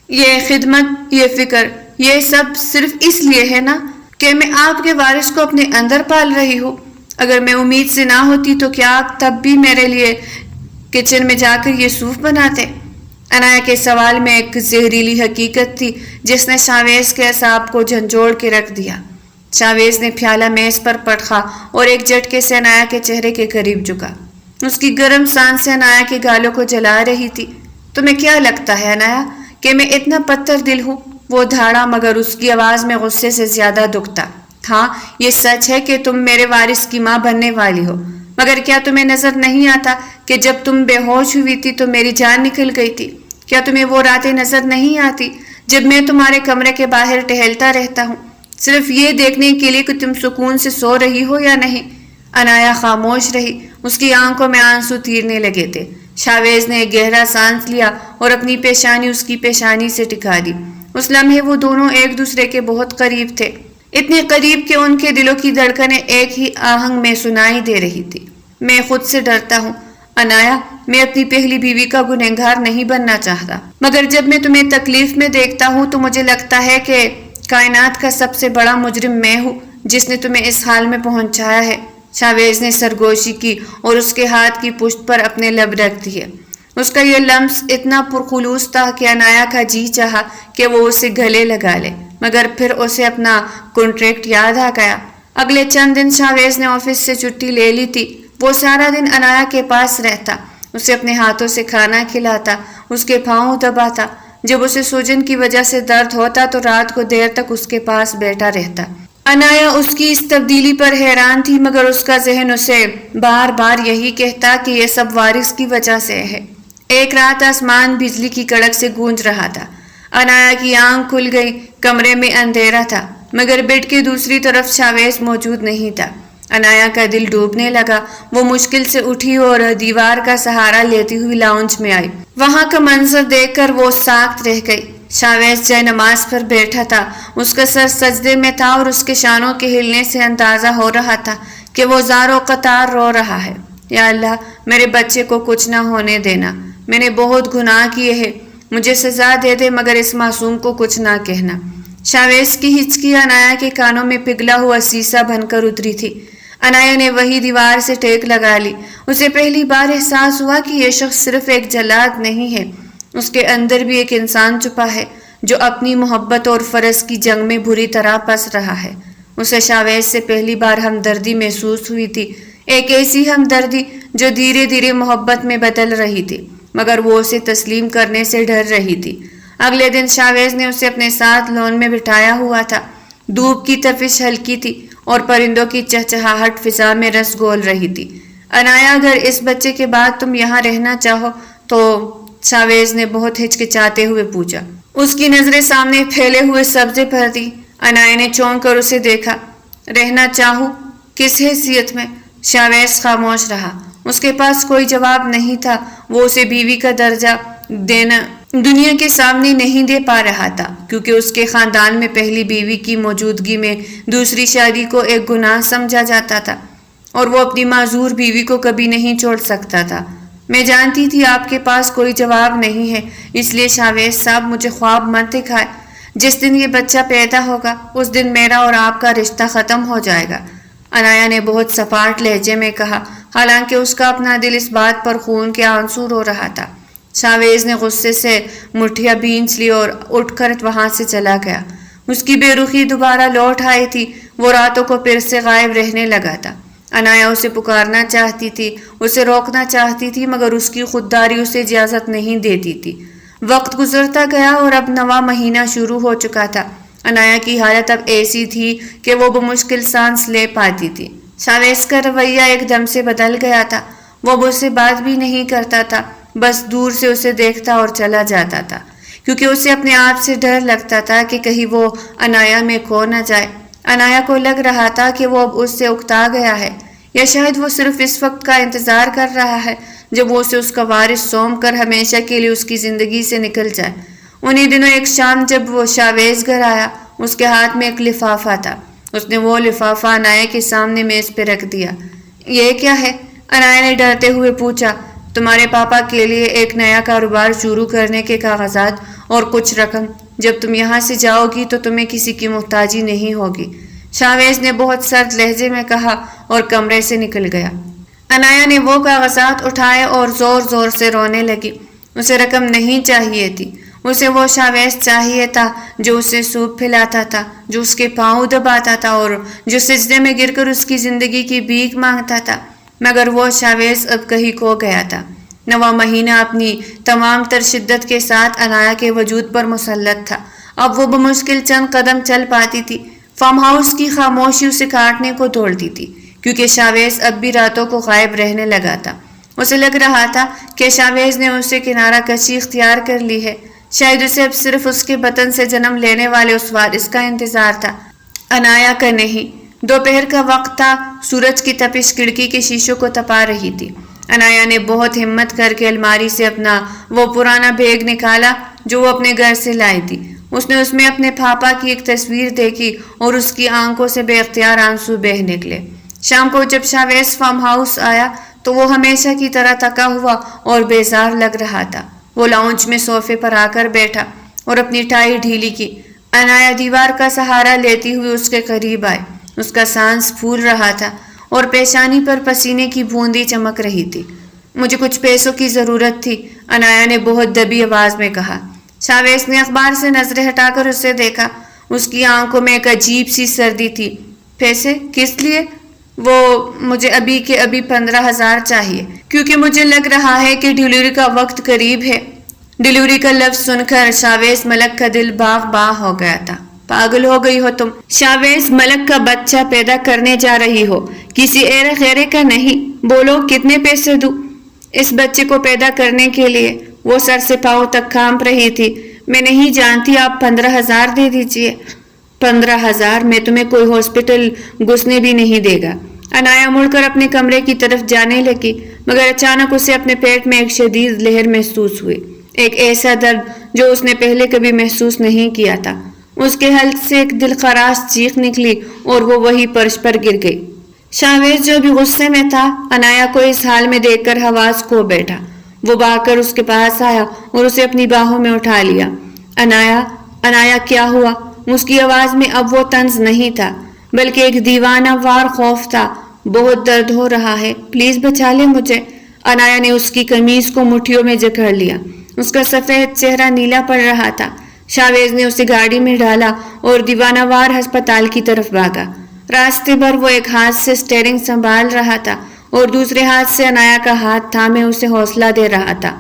یہ خدمت، یہ فکر، یہ سب صرف اس لیے ہے نا کہ میں آپ کے وارث کو اپنے اندر پال رہی ہوں۔ اگر میں امید سے نہ ہوتی تو کیا آپ تب بھی میرے لیے کچن میں جا کر یہ سوپ بناتے؟ انایا کے سوال میں ایک زہریلی حقیقت تھی جس نے شاویز کے اعصاب کو جھنجھوڑ کے رکھ دیا۔ شاویز نے پیالہ میز پر پٹخا اور ایک جھٹکے سے انایا کے چہرے کے قریب جھکا۔ اس کی گرم سانسیں انایا کے گالوں کو جلا رہی تھی۔ تمہیں کیا لگتا ہے انایا کہ میں اتنا پتھر دل ہوں؟ وہ دھاڑا مگر اس کی آواز میں غصے سے زیادہ دکھ تھا۔ ہاں یہ سچ ہے کہ تم میرے وارث کی ماں بننے والی ہو، مگر کیا تمہیں نظر نہیں آتا کہ جب تم بے ہوش ہوئی تھی تو میری جان نکل گئی تھی؟ کیا تمہیں وہ راتیں نظر نہیں آتی جب میں تمہارے کمرے کے باہر ٹہلتا رہتا ہوں صرف یہ دیکھنے کے لیے کہ تم سکون سے سو رہی ہو یا نہیں؟ انایا خاموش رہی، اس کی آنکھوں میں آنسو تیرنے لگے تھے۔ شاویز نے ایک گہرا سانس لیا اور اپنی پیشانی اس کی پیشانی سے ٹکا دی۔ اس لمحے وہ دونوں ایک دوسرے کے بہت قریب تھے، اتنے قریب کہ ان کے دلوں کی دھڑکنیں ایک ہی آہنگ میں سنائی دے رہی تھی۔ میں خود سے ڈرتا ہوں انایا، میں اپنی پہلی بیوی کا گنہگار نہیں بننا چاہتا، مگر جب میں تمہیں تکلیف میں دیکھتا ہوں تو مجھے لگتا ہے کہ کائنات کا سب سے بڑا مجرم میں ہوں جس نے تمہیں اس حال میں پہنچایا ہے۔ شاویز نے سرگوشی کی اور اس کے ہاتھ کی پشت پر اپنے لب رکھ دیے۔ اس کا یہ لمس اتنا پرخلوص تھا کہ انایا کا جی چاہا کہ وہ اسے گلے لگا لے، مگر پھر اسے اپنا کنٹریکٹ یاد آ گیا۔ اگلے چند دن شاویز نے آفس سے چھٹی لے لی تھی۔ وہ سارا دن انایا کے پاس رہتا، اسے اپنے ہاتھوں سے کھانا کھلاتا، اس کے پاؤں دباتا۔ جب اسے سوجن کی وجہ سے درد ہوتا تو رات کو دیر تک اس کے پاس بیٹھا رہتا۔ انایا اس کی اس تبدیلی پر حیران تھی، مگر اس کا ذہن اسے بار بار یہی کہتا کہ یہ سب وارث کی وجہ سے ہے۔ ایک رات آسمان بجلی کی کڑک سے گونج رہا تھا۔ انایا کی آنکھ کھل گئی، کمرے میں اندھیرا تھا، مگر بیڈ کے دوسری طرف شاویز موجود نہیں تھا۔ انایا کا دل ڈوبنے لگا۔ وہ مشکل سے اٹھی اور دیوار کا سہارا لیتی ہوئی لاؤنج میں آئی۔ وہاں کا منظر دیکھ کر وہ ساکت رہ گئی۔ شاویز جائے نماز پر بیٹھا تھا، اس کا سر سجدے میں تھا اور اس کے شانوں کے ہلنے سے اندازہ ہو رہا تھا کہ وہ زار و قطار رو رہا ہے۔ یا اللہ، میرے بچے کو کچھ نہ ہونے دینا، میں نے بہت گناہ کیے ہیں، مجھے سزا دے دے مگر اس معصوم کو کچھ نہ کہنا۔ شاویز کی ہچکی انایا کے کانوں میں پگھلا ہوا سیسا بن کر اتری تھی۔ انایا نے وہی دیوار سے ٹیک لگا لی۔ اسے پہلی بار احساس ہوا کہ یہ شخص صرف ایک جلاد نہیں ہے، اس کے اندر بھی ایک انسان چھپا ہے جو اپنی محبت اور فرض کی جنگ میں بری طرح پس رہا ہے۔ اسے شاویز سے پہلی بار ہمدردی محسوس ہوئی تھی، ایک ایسی ہمدردی جو دھیرے دھیرے محبت میں بدل رہی تھی، مگر وہ اسے تسلیم کرنے سے ڈر رہی تھی۔ اگلے دن شاویز نے اسے اپنے ساتھ لون میں بٹھایا ہوا تھا۔ دھوپ کی تپش ہلکی تھی اور پرندوں کی چہچہاہٹ فضا میں رس گول رہی تھی۔ انایا، اگر اس بچے کے بعد تم یہاں رہنا چاہو تو؟ شاویز نے بہت ہچکچاتے ہوئے پوچھا۔ اس کی نظریں سامنے پھیلے ہوئے سبزے پر تھی۔ انایا نے چونک کر اسے دیکھا۔ رہنا چاہوں؟ کس حیثیت میں؟ شاویز خاموش رہا۔ اس کے پاس کوئی جواب نہیں تھا۔ وہ اسے بیوی کا درجہ دینا دنیا کے سامنے نہیں دے پا رہا تھا، کیونکہ اس کے خاندان میں پہلی بیوی کی موجودگی میں دوسری شادی کو ایک گناہ سمجھا جاتا تھا، اور وہ اپنی معذور بیوی کو کبھی نہیں چھوڑ سکتا تھا۔ میں جانتی تھی آپ کے پاس کوئی جواب نہیں ہے، اس لیے شاویز صاحب مجھے خواب مت دکھائے۔ جس دن یہ بچہ پیدا ہوگا اس دن میرا اور آپ کا رشتہ ختم ہو جائے گا۔ انایا نے بہت سپاٹ لہجے میں کہا۔ حالانکہ اس کا اپنا دل اس بات پر خون کے آنسو رو رہا تھا۔ شاویز نے غصے سے مٹھیاں بھینچ لی اور اٹھ کر وہاں سے چلا گیا۔ اس کی بے رخی دوبارہ لوٹ آئی تھی، وہ راتوں کو پھر سے غائب رہنے لگا تھا۔ عنایا اسے پکارنا چاہتی تھی، اسے روکنا چاہتی تھی، مگر اس کی خودداری اسے اجازت نہیں دیتی تھی۔ وقت گزرتا گیا اور اب نواں مہینہ شروع ہو چکا تھا۔ عنایا کی حالت اب ایسی تھی کہ وہ بمشکل سانس لے پاتی تھی۔ شاویز کا رویہ ایک دم سے بدل گیا تھا۔ وہ مجھ سے بات بھی نہیں کرتا تھا، بس دور سے اسے دیکھتا اور چلا جاتا تھا، کیونکہ اسے اپنے آپ سے ڈر لگتا تھا کہ کہیں وہ عنایا میں کھو نہ جائے۔ عنایا کو لگ رہا تھا کہ وہ اب اس سے اکتا گیا ہے، یا شاید وہ صرف اس وقت کا انتظار کر رہا ہے جب وہ اسے اس کا وارث سونپ کر ہمیشہ کے لیے اس کی زندگی سے نکل جائے۔ انہی دنوں ایک شام جب وہ شاویز گھر آیا، اس کے ہاتھ میں ایک لفافہ تھا۔ اس نے وہ لفافہ عنایا کے سامنے میز پہ رکھ دیا۔ یہ کیا ہے؟ عنایا نے ڈرتے ہوئے پوچھا۔ تمہارے پاپا کے لیے ایک نیا کاروبار شروع کرنے کے کاغذات اور کچھ رقم۔ جب تم یہاں سے جاؤ گی تو تمہیں کسی کی محتاجی نہیں ہوگی، شاویز نے بہت سرد لہجے میں کہا اور کمرے سے نکل گیا۔ عنایا نے وہ کاغذات اٹھائے اور زور زور سے رونے لگی۔ اسے رقم نہیں چاہیے تھی، اسے وہ شاویز چاہیے تھا جو اسے سوپ پھلاتا تھا، جو اس کے پاؤں دباتا تھا اور جو سجدے میں گر کر اس کی زندگی کی بھیک مانگتا تھا۔ مگر وہ شاویز اب کہیں کھو گیا تھا۔ نواں مہینہ اپنی تمام تر شدت کے ساتھ عنایا کے وجود پر مسلط تھا۔ اب وہ بمشکل چند قدم چل پاتی تھی۔ فارم ہاؤس کی خاموشی اسے کاٹنے کو دوڑتی تھی، کیونکہ شاویز اب بھی راتوں کو غائب رہنے لگا تھا۔ اسے لگ رہا تھا کہ شاویز نے اسے کنارہ کشی اختیار کر لی ہے۔ شاید اسے اب صرف اس کے بطن سے جنم لینے والے اس وارث کا انتظار تھا، عنایا کا نہیں۔ دوپہر کا وقت تھا، سورج کی تپش کھڑکی کے شیشوں کو تپا رہی تھی۔ عنایا نے بہت ہمت کر کے الماری سے اپنا وہ پرانا بیگ نکالا جو وہ اپنے گھر سے لائی تھی۔ اس نے اس میں اپنے پاپا کی ایک تصویر دیکھی اور اس کی آنکھوں سے بے اختیار آنسو بہہ نکلے۔ شام کو جب شاویز فارم ہاؤس آیا تو وہ ہمیشہ کی طرح تھکا ہوا اور بیزار لگ رہا تھا۔ وہ لاؤنج میں صوفے پر آ کر بیٹھا اور اپنی ٹائی ڈھیلی کی۔ عنایا دیوار کا سہارا لیتی ہوئی اس کے قریب آئی۔ اس کا سانس پھول رہا تھا اور پیشانی پر پسینے کی بوندی چمک رہی تھی۔ مجھے کچھ پیسوں کی ضرورت تھی، عنایا نے بہت دبی آواز میں کہا۔ شاویز نے اخبار سے نظریں ہٹا کر اسے دیکھا۔ اس کی آنکھوں میں ایک عجیب سی سردی تھی۔ پیسے کس لیے؟ وہ مجھے ابھی کے ابھی 15,000 چاہیے، کیونکہ مجھے لگ رہا ہے کہ ڈیلیوری کا وقت قریب ہے۔ ڈیلیوری کا لفظ سن کر شاویز ملک کا دل باغ باغ ہو گیا تھا۔ پاگل ہو گئی ہو تم؟ شاویز ملک کا بچہ پیدا کرنے جا رہی ہو، کسی ایرے غیرے کا نہیں۔ بولو کتنے پیسے دوں اس بچے کو پیدا کرنے کے لیے؟ وہ سر سے پاؤں تک کانپ رہی تھی۔ میں نہیں جانتی، آپ 15,000 دے دیجئے۔ 15,000 میں تمہیں کوئی ہاسپٹل گھسنے بھی نہیں دے گا۔ عنایا مڑ کر اپنے کمرے کی طرف جانے لگی، مگر اچانک اسے اپنے پیٹ میں ایک شدید لہر محسوس ہوئی، ایک ایسا درد جو اس نے پہلے کبھی محسوس نہیں کیا تھا۔ اس کے حلق سے ایک دلخراش چیخ نکلی اور وہ وہی فرش پر گر گئی۔ شاویز جو بھی غصے میں تھا، عنایا کو اس حال میں دیکھ کر حواس کھو بیٹھا۔ وہ بھاگ کر اس کے پاس آیا اور اسے اپنی باہوں میں اٹھا لیا۔ عنایا کیا ہوا؟ اس کی آواز میں اب وہ طنز نہیں تھا، بلکہ ایک دیوانہ وار خوف تھا۔ بہت درد ہو رہا ہے، پلیز بچا لے مجھے۔ عنایا نے اس کی قمیض کو مٹھیوں میں جکڑ لیا۔ اس کا سفید چہرہ نیلا پڑ رہا تھا۔ شاویز نے اسے گاڑی میں ڈالا اور دیوانہ وار ہسپتال کی طرف بھاگا۔ راستے بھر وہ ایک ہاتھ سے اسٹیئرنگ سنبھال رہا تھا اور دوسرے ہاتھ سے عنایا کا ہاتھ تھامے اسے حوصلہ دے رہا تھا۔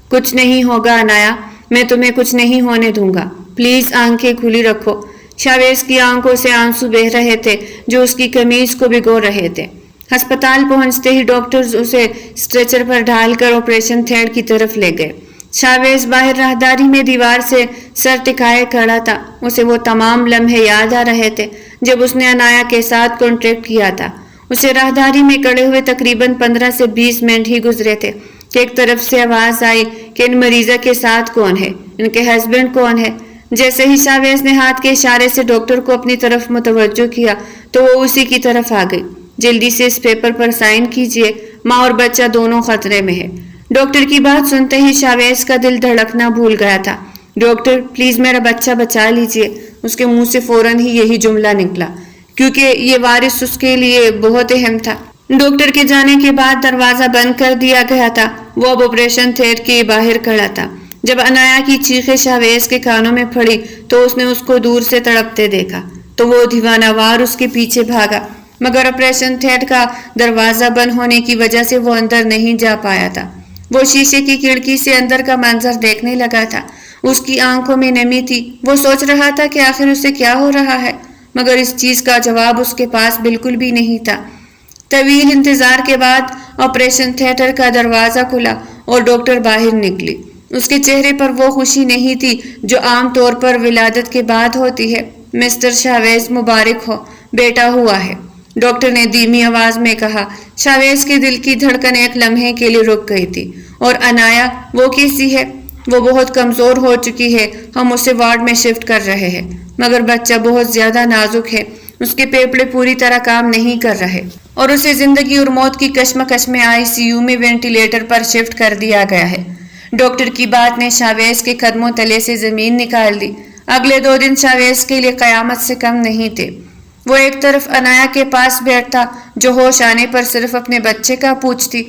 کچھ نہیں ہوگا عنایا، میں تمہیں کچھ نہیں ہونے دوں گا، پلیز آنکھیں کھلی رکھو۔ شاویز کی آنکھوں سے آنسو بہہ رہے تھے جو اس کی قمیض کو بھگو رہے تھے۔ ہسپتال پہنچتے ہی ڈاکٹرز اسے اسٹریچر پر ڈھال کر آپریشن تھیٹر کی طرف لے گئے۔ شاویز باہر راہداری میں دیوار سے سر ٹکائے کھڑا تھا۔ اسے وہ تمام لمحے یاد آ رہے تھے جب اس نے عنایا کے ساتھ کانٹریکٹ کیا تھا۔ اسے راہداری میں کڑے ہوئے تقریباً 15 سے 20 منٹ ہی گزرے تھے کہ ایک طرف سے آواز آئی کہ ان مریضہ کے ساتھ کون ہے، ان کے ہسبینڈ کون ہے۔ جیسے ہی شاویز نے ہاتھ کے اشارے سے ڈاکٹر کو اپنی طرف متوجہ کیا تو وہ اسی کی طرف آ گئی۔ جلدی سے اس پیپر پر سائن کیجئے، ماں اور بچہ دونوں خطرے میں ہے۔ ڈاکٹر کی بات سنتے ہی شاویز کا دل دھڑکنا بھول گیا تھا۔ ڈاکٹر پلیز میرا بچہ بچا لیجئے۔ اس کے منہ سے فوراً ہی یہی جملہ نکلا، کیونکہ یہ وارث اس کے لیے بہت اہم تھا۔ ڈاکٹر کے جانے کے بعد دروازہ بند کر دیا گیا تھا۔ وہ اب آپریشن تھیٹر کے باہر کھڑا تھا۔ جب عنایا کی چیخیں شاویز کے کانوں میں پڑی تو اس نے اس کو دور سے تڑپتے دیکھا تو وہ دیوانہ وار اس کے پیچھے بھاگا، مگر آپریشن تھیٹر کا دروازہ بند ہونے کی وجہ سے وہ اندر نہیں جا پایا تھا۔ وہ شیشے کی کھڑکی سے اندر کا منظر دیکھنے لگا تھا۔ اس کی آنکھوں میں نمی تھی۔ وہ سوچ رہا تھا کہ آخر اسے کیا ہو رہا ہے، مگر اس چیز کا جواب اس کے پاس بالکل بھی نہیں تھا۔ طویل انتظار کے بعد آپریشن تھیٹر کا دروازہ کھلا اور ڈاکٹر باہر نکلی۔ اس کے چہرے پر وہ خوشی نہیں تھی جو عام طور پر ولادت کے بعد ہوتی ہے۔ مسٹر شاویز، مبارک ہو، بیٹا ہوا ہے، ڈاکٹر نے دھیمی آواز میں کہا۔ شاویز کے دل کی دھڑکن ایک لمحے کے لیے رک گئی تھی۔ اور عنایا، وہ کیسی ہے؟ وہ بہت کمزور ہو چکی ہے، ہم اسے وارڈ میں شفٹ کر رہے ہیں، مگر بچہ بہت زیادہ نازک ہے، اس کے پھیپھڑے پوری طرح کام نہیں کر رہے اور اسے زندگی اور موت کی کشمکش میں ICU میں وینٹیلیٹر پر شفٹ کر دیا گیا ہے۔ ڈاکٹر کی بات نے شاویز کے قدموں تلے سے زمین نکال دی۔ اگلے 2 دن شاویز کے لیے قیامت سے کم نہیں تھے۔ وہ ایک طرف عنایا کے پاس بیٹھتا جو ہوش آنے پر صرف اپنے بچے کا پوچھتی،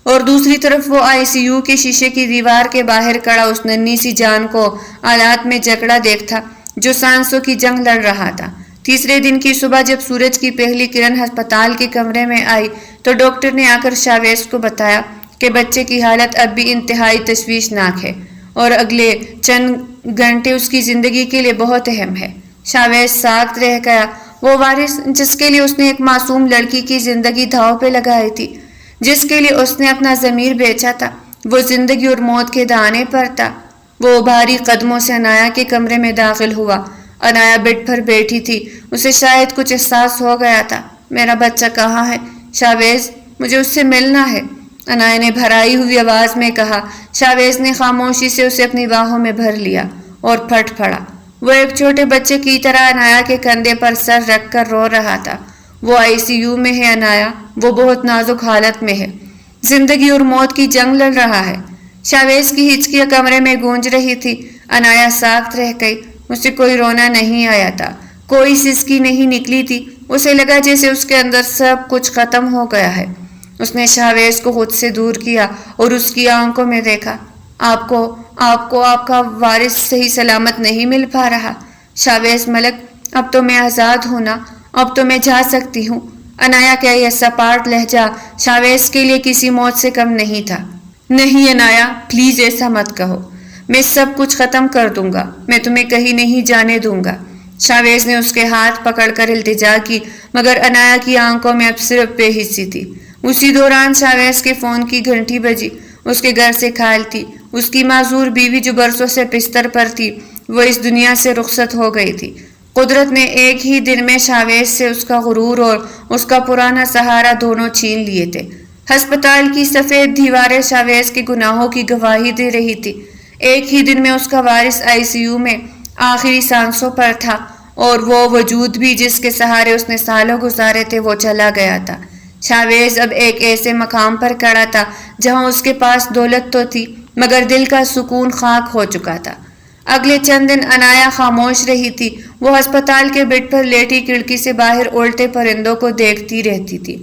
اور دوسری طرف وہ ICU کے شیشے کی دیوار کے باہر کھڑا اس ننھی سی جان کو آلات میں جکڑا دیکھتا جو سانسوں کی جنگ لڑ رہا تھا۔ تیسرے دن کی صبح جب سورج کی پہلی کرن ہسپتال کے کمرے میں آئی تو ڈاکٹر نے آ کر شاویز کو بتایا کہ بچے کی حالت اب بھی انتہائی تشویشناک ہے اور اگلے چند گھنٹے اس کی زندگی کے لیے بہت اہم ہے۔ شاویز ساکت رہ گیا۔ وہ وارث جس کے لیے اس نے ایک معصوم لڑکی کی زندگی دھاؤ پہ لگائی تھی، جس کے لیے اس نے اپنا ضمیر بیچا تھا، وہ زندگی اور موت کے دانے پر تھا۔ وہ بھاری قدموں سے عنایا کے کمرے میں داخل ہوا۔ عنایا بیڈ پر بیٹھی تھی۔ اسے شاید کچھ احساس ہو گیا تھا۔ میرا بچہ کہاں ہے شاویز؟ مجھے اس سے ملنا ہے، عنایا نے بھرائی ہوئی آواز میں کہا۔ شاویز نے خاموشی سے اسے اپنی باہوں میں بھر لیا اور پھٹ پڑا۔ وہ ایک چھوٹے بچے کی طرح عنایا کے کندھے پر سر رکھ کر رو رہا تھا۔ وہ ICU میں ہے عنایا، وہ بہت نازک حالت میں ہے، زندگی اور موت کی جنگ لڑ رہا ہے۔ شاویز کی ہچکیاں کمرے میں گونج رہی تھی۔ عنایا ساکت رہ گئی۔ اسے کوئی رونا نہیں آیا تھا، کوئی سسکی نہیں نکلی تھی۔ اسے لگا جیسے اس کے اندر سب کچھ ختم ہو گیا ہے۔ اس نے شاویز کو خود سے دور کیا اور اس کی آنکھوں میں دیکھا۔ آپ کو آپ کا وارث صحیح سلامت نہیں مل پا رہا شاویز ملک، اب تو میں آزاد ہوں نا، اب تو میں جا سکتی ہوں۔ عنایا کا یہ سپاٹ لہجہ شاویز کے لیے کسی موت سے کم نہیں تھا۔ نہیں عنایا، پلیز ایسا مت کہو، میں سب کچھ ختم کر دوں گا، میں تمہیں کہیں نہیں جانے دوں گا۔ شاویز نے اس کے ہاتھ پکڑ کر التجا کی، مگر عنایا کی آنکھوں میں اب صرف بے حسی تھی۔ اسی دوران شاویز کے فون کی گھنٹی بجی۔ اس کے گھر سے کھال تھی۔ اس کی معذور بیوی جو برسوں سے بستر پر تھی، وہ اس دنیا سے رخصت ہو گئی تھی۔ قدرت نے ایک ہی دن میں شاویز سے اس کا غرور اور اس کا پرانا سہارا دونوں چھین لیے تھے۔ ہسپتال کی سفید دیواریں شاویز کے گناہوں کی گواہی دے رہی تھی۔ ایک ہی دن میں اس کا وارث ICU میں آخری سانسوں پر تھا، اور وہ وجود بھی جس کے سہارے اس نے سالوں گزارے تھے وہ چلا گیا تھا۔ شاویز اب ایک ایسے مقام پر کھڑا تھا جہاں اس کے پاس دولت تو تھی، مگر دل کا سکون خاک ہو چکا تھا۔ اگلے چند دن عنایا خاموش رہی تھی۔ وہ ہسپتال کے بیڈ پر لیٹی کھڑکی سے باہر اڑتے پرندوں کو دیکھتی رہتی تھی۔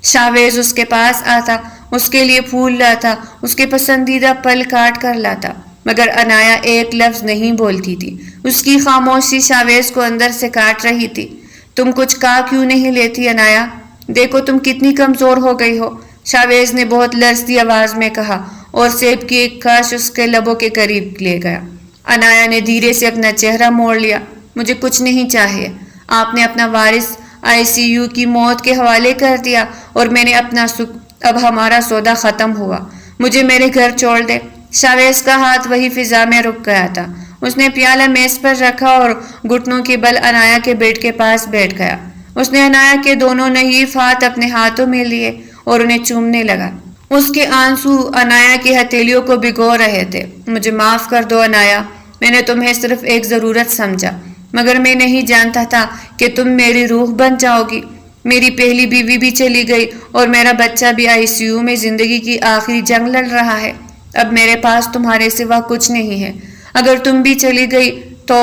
شاویز اس کے پاس آتا، اس کے لیے پھول لاتا، اس کے پسندیدہ پھل کاٹ کر لاتا، مگر عنایا ایک لفظ نہیں بولتی تھی۔ اس کی خاموشی شاویز کو اندر سے کاٹ رہی تھی۔ تم کچھ کہا کیوں نہیں لیتی عنایا؟ دیکھو تم کتنی کمزور ہو گئی ہو، شاویز نے بہت لرزتی آواز میں کہا، اور سیب کی ایک کاش اس کے لبوں کے قریب لے گیا۔ عنایا نے دھیرے سے اپنا چہرہ موڑ لیا۔ مجھے کچھ نہیں چاہیے، آپ نے اپنا وارث ICU کی موت کے حوالے کر دیا اور میں نے اپنا سکھ، اب ہمارا سودا ختم ہوا، مجھے میرے گھر چھوڑ دے۔ شاویز کا ہاتھ وہی فضا میں رک گیا تھا۔ اس نے پیالہ میز پر رکھا اور گھٹنوں کے بل عنایا کے بیڈ کے پاس بیٹھ گیا۔ اس نے عنایا کے دونوں نحیف ہاتھ اپنے ہاتھوں میں لیے اور انہیں چومنے لگا۔ اس کے آنسو عنایا کی ہتھیلیوں کو بھگو رہے تھے۔ مجھے معاف کر دو عنایا، میں نے تمہیں صرف ایک ضرورت سمجھا، مگر میں نہیں جانتا تھا کہ تم میری روح بن جاؤ گی۔ میری پہلی بیوی بھی چلی گئی اور میرا بچہ بھی ICU میں زندگی کی آخری جنگ لڑ رہا ہے۔ اب میرے پاس تمہارے سوا کچھ نہیں ہے۔ اگر تم بھی چلی گئی تو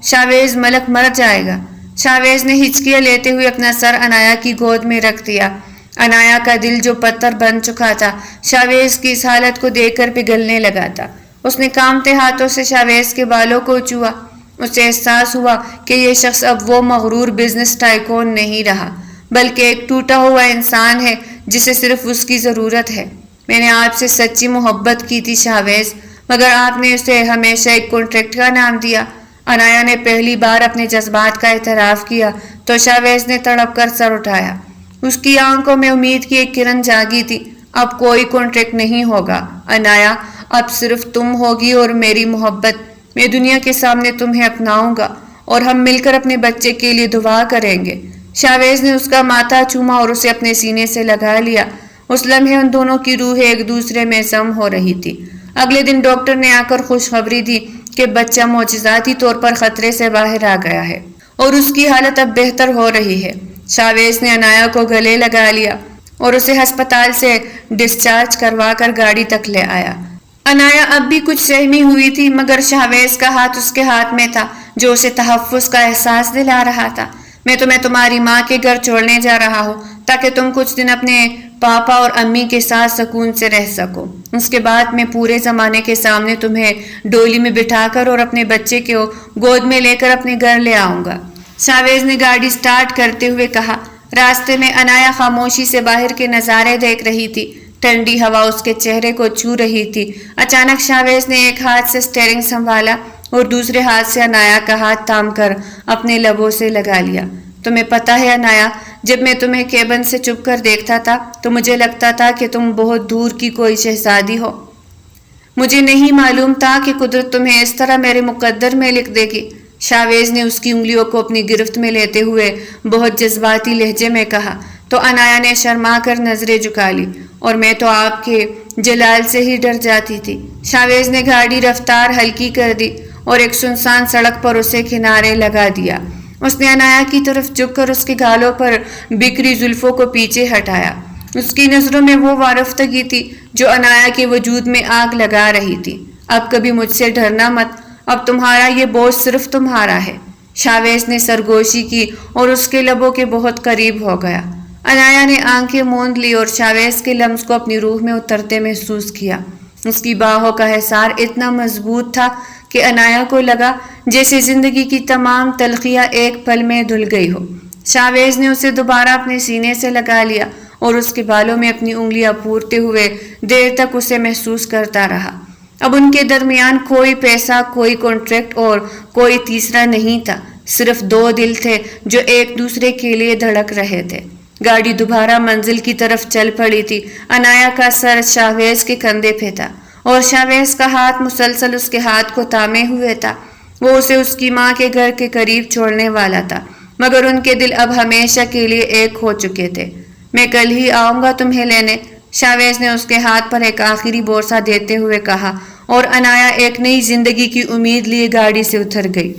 شاویز ملک مر جائے گا۔ شاویز نے ہچکیاں لیتے ہوئے اپنا سر عنایا کی گود میں رکھ دیا۔ انایا کا دل جو پتھر بن چکا تھا شاویز کی اس حالت کو دیکھ کر پگھلنے لگا تھا۔ اس نے کانپتے ہاتھوں سے شاویز کے بالوں کو چھوا۔ اسے احساس ہوا کہ یہ شخص اب وہ مغرور بزنس ٹائکون نہیں رہا، بلکہ ایک ٹوٹا ہوا انسان ہے جسے صرف اس کی ضرورت ہے۔ میں نے آپ سے سچی محبت کی تھی شاویز، مگر آپ نے اسے ہمیشہ ایک کانٹریکٹ کا نام دیا۔ انایا نے پہلی بار اپنے جذبات کا اعتراف کیا تو شاویز نے تڑپ کر سر اٹھایا۔ اس کی آنکھوں میں امید کی ایک کرن جاگی تھی۔ اب کوئی کانٹریکٹ نہیں ہوگا انایا، اب صرف تم ہوگی اور میری محبت۔ میں دنیا کے سامنے تمہیں اپناؤں گا اور ہم مل کر اپنے بچے کے لیے دعا کریں گے۔ شاویز نے اس کا ماتھا چوما اور اسے اپنے سینے سے لگا لیا۔ اس لمحے ان دونوں کی روحیں ایک دوسرے میں ضم ہو رہی تھی۔ اگلے دن ڈاکٹر نے آ کر خوشخبری دی کہ بچہ معجزاتی طور پر خطرے سے باہر آ گیا ہے اور اس کی حالت اب بہتر ہو رہی ہے۔ شاویز نے انایا کو گلے لگا لیا اور اسے ہسپتال سے ڈسچارج کروا کر گاڑی تک لے آیا۔ انایا اب بھی کچھ سہمی ہوئی تھی، مگر شاویز کا ہاتھ اس کے ہاتھ میں تھا جو اسے تحفظ کا احساس دلا رہا تھا۔ میں تمہیں تمہاری ماں کے گھر چھوڑنے جا رہا ہوں تاکہ تم کچھ دن اپنے پاپا اور امی کے ساتھ سکون سے رہ سکو۔ اس کے بعد میں پورے زمانے کے سامنے تمہیں ڈولی میں بٹھا کر اور اپنے بچے کو گود میں لے کر اپنے گھر لے آؤں گا۔ شاویز نے گاڑی سٹارٹ کرتے ہوئے کہا۔ راستے میں انایا خاموشی سے باہر کے نظارے دیکھ رہی تھی۔ ٹھنڈی ہوا اس کے چہرے کو چھو رہی تھی۔ اچانک شاویز نے ایک ہاتھ سے سٹیئرنگ سنبھالا اور دوسرے ہاتھ سے انایا کا ہاتھ تھام کر اپنے لبوں سے لگا لیا۔ تمہیں پتہ ہے انایا، جب میں تمہیں کیبن سے چھپ کر دیکھتا تھا تو مجھے لگتا تھا کہ تم بہت دور کی کوئی شہزادی ہو۔ مجھے نہیں معلوم تھا کہ قدرت تمہیں اس طرح میرے مقدر میں لکھ دے گی۔ شاویز نے اس کی انگلیوں کو اپنی گرفت میں لیتے ہوئے بہت جذباتی لہجے میں کہا تو انایا نے شرما کر نظریں جھکا لی۔ اور میں تو آپ کے جلال سے ہی ڈر جاتی تھی۔ شاویز نے گاڑی رفتار ہلکی کر دی اور ایک سنسان سڑک پر اسے کنارے لگا دیا۔ اس نے انایا کی طرف جھک کر اس کے گالوں پر بکھری زلفوں کو پیچھے ہٹایا۔ اس کی نظروں میں وہ وارفتگی تھی جو انایا کے وجود میں آگ لگا رہی تھی۔ اب کبھی مجھ سے ڈرنا مت، اب تمہارا یہ بوجھ صرف تمہارا ہے۔ شاویز نے سرگوشی کی اور اس کے لبوں کے بہت قریب ہو گیا۔ انایا نے آنکھیں موند لی اور شاویز کے لمس کو اپنی روح میں اترتے محسوس کیا۔ اس کی باہوں کا حصار اتنا مضبوط تھا کہ انایا کو لگا جیسے زندگی کی تمام تلخیاں ایک پل میں دھل گئی ہو۔ شاویز نے اسے دوبارہ اپنے سینے سے لگا لیا اور اس کے بالوں میں اپنی انگلیاں پھورتے ہوئے دیر تک اسے محسوس کرتا رہا۔ اب ان کے درمیان کوئی پیسہ، کوئی کانٹریکٹ اور کوئی تیسرا نہیں تھا، صرف دو دل تھے جو ایک دوسرے کے لیے دھڑک رہے تھے۔ گاڑی دوبارہ منزل کی طرف چل پڑی تھی۔ انایا کا سر شاویز کے کندھے پہ تھا اور شاویز کا ہاتھ مسلسل اس کے ہاتھ کو تھامے ہوئے تھا۔ وہ اسے اس کی ماں کے گھر کے قریب چھوڑنے والا تھا، مگر ان کے دل اب ہمیشہ کے لیے ایک ہو چکے تھے۔ میں کل ہی آؤں گا تمہیں لینے، شاویز نے اس کے ہاتھ پر ایک آخری بورسہ دیتے ہوئے کہا، اور انایا ایک نئی زندگی کی امید لیے گاڑی سے اتر گئی۔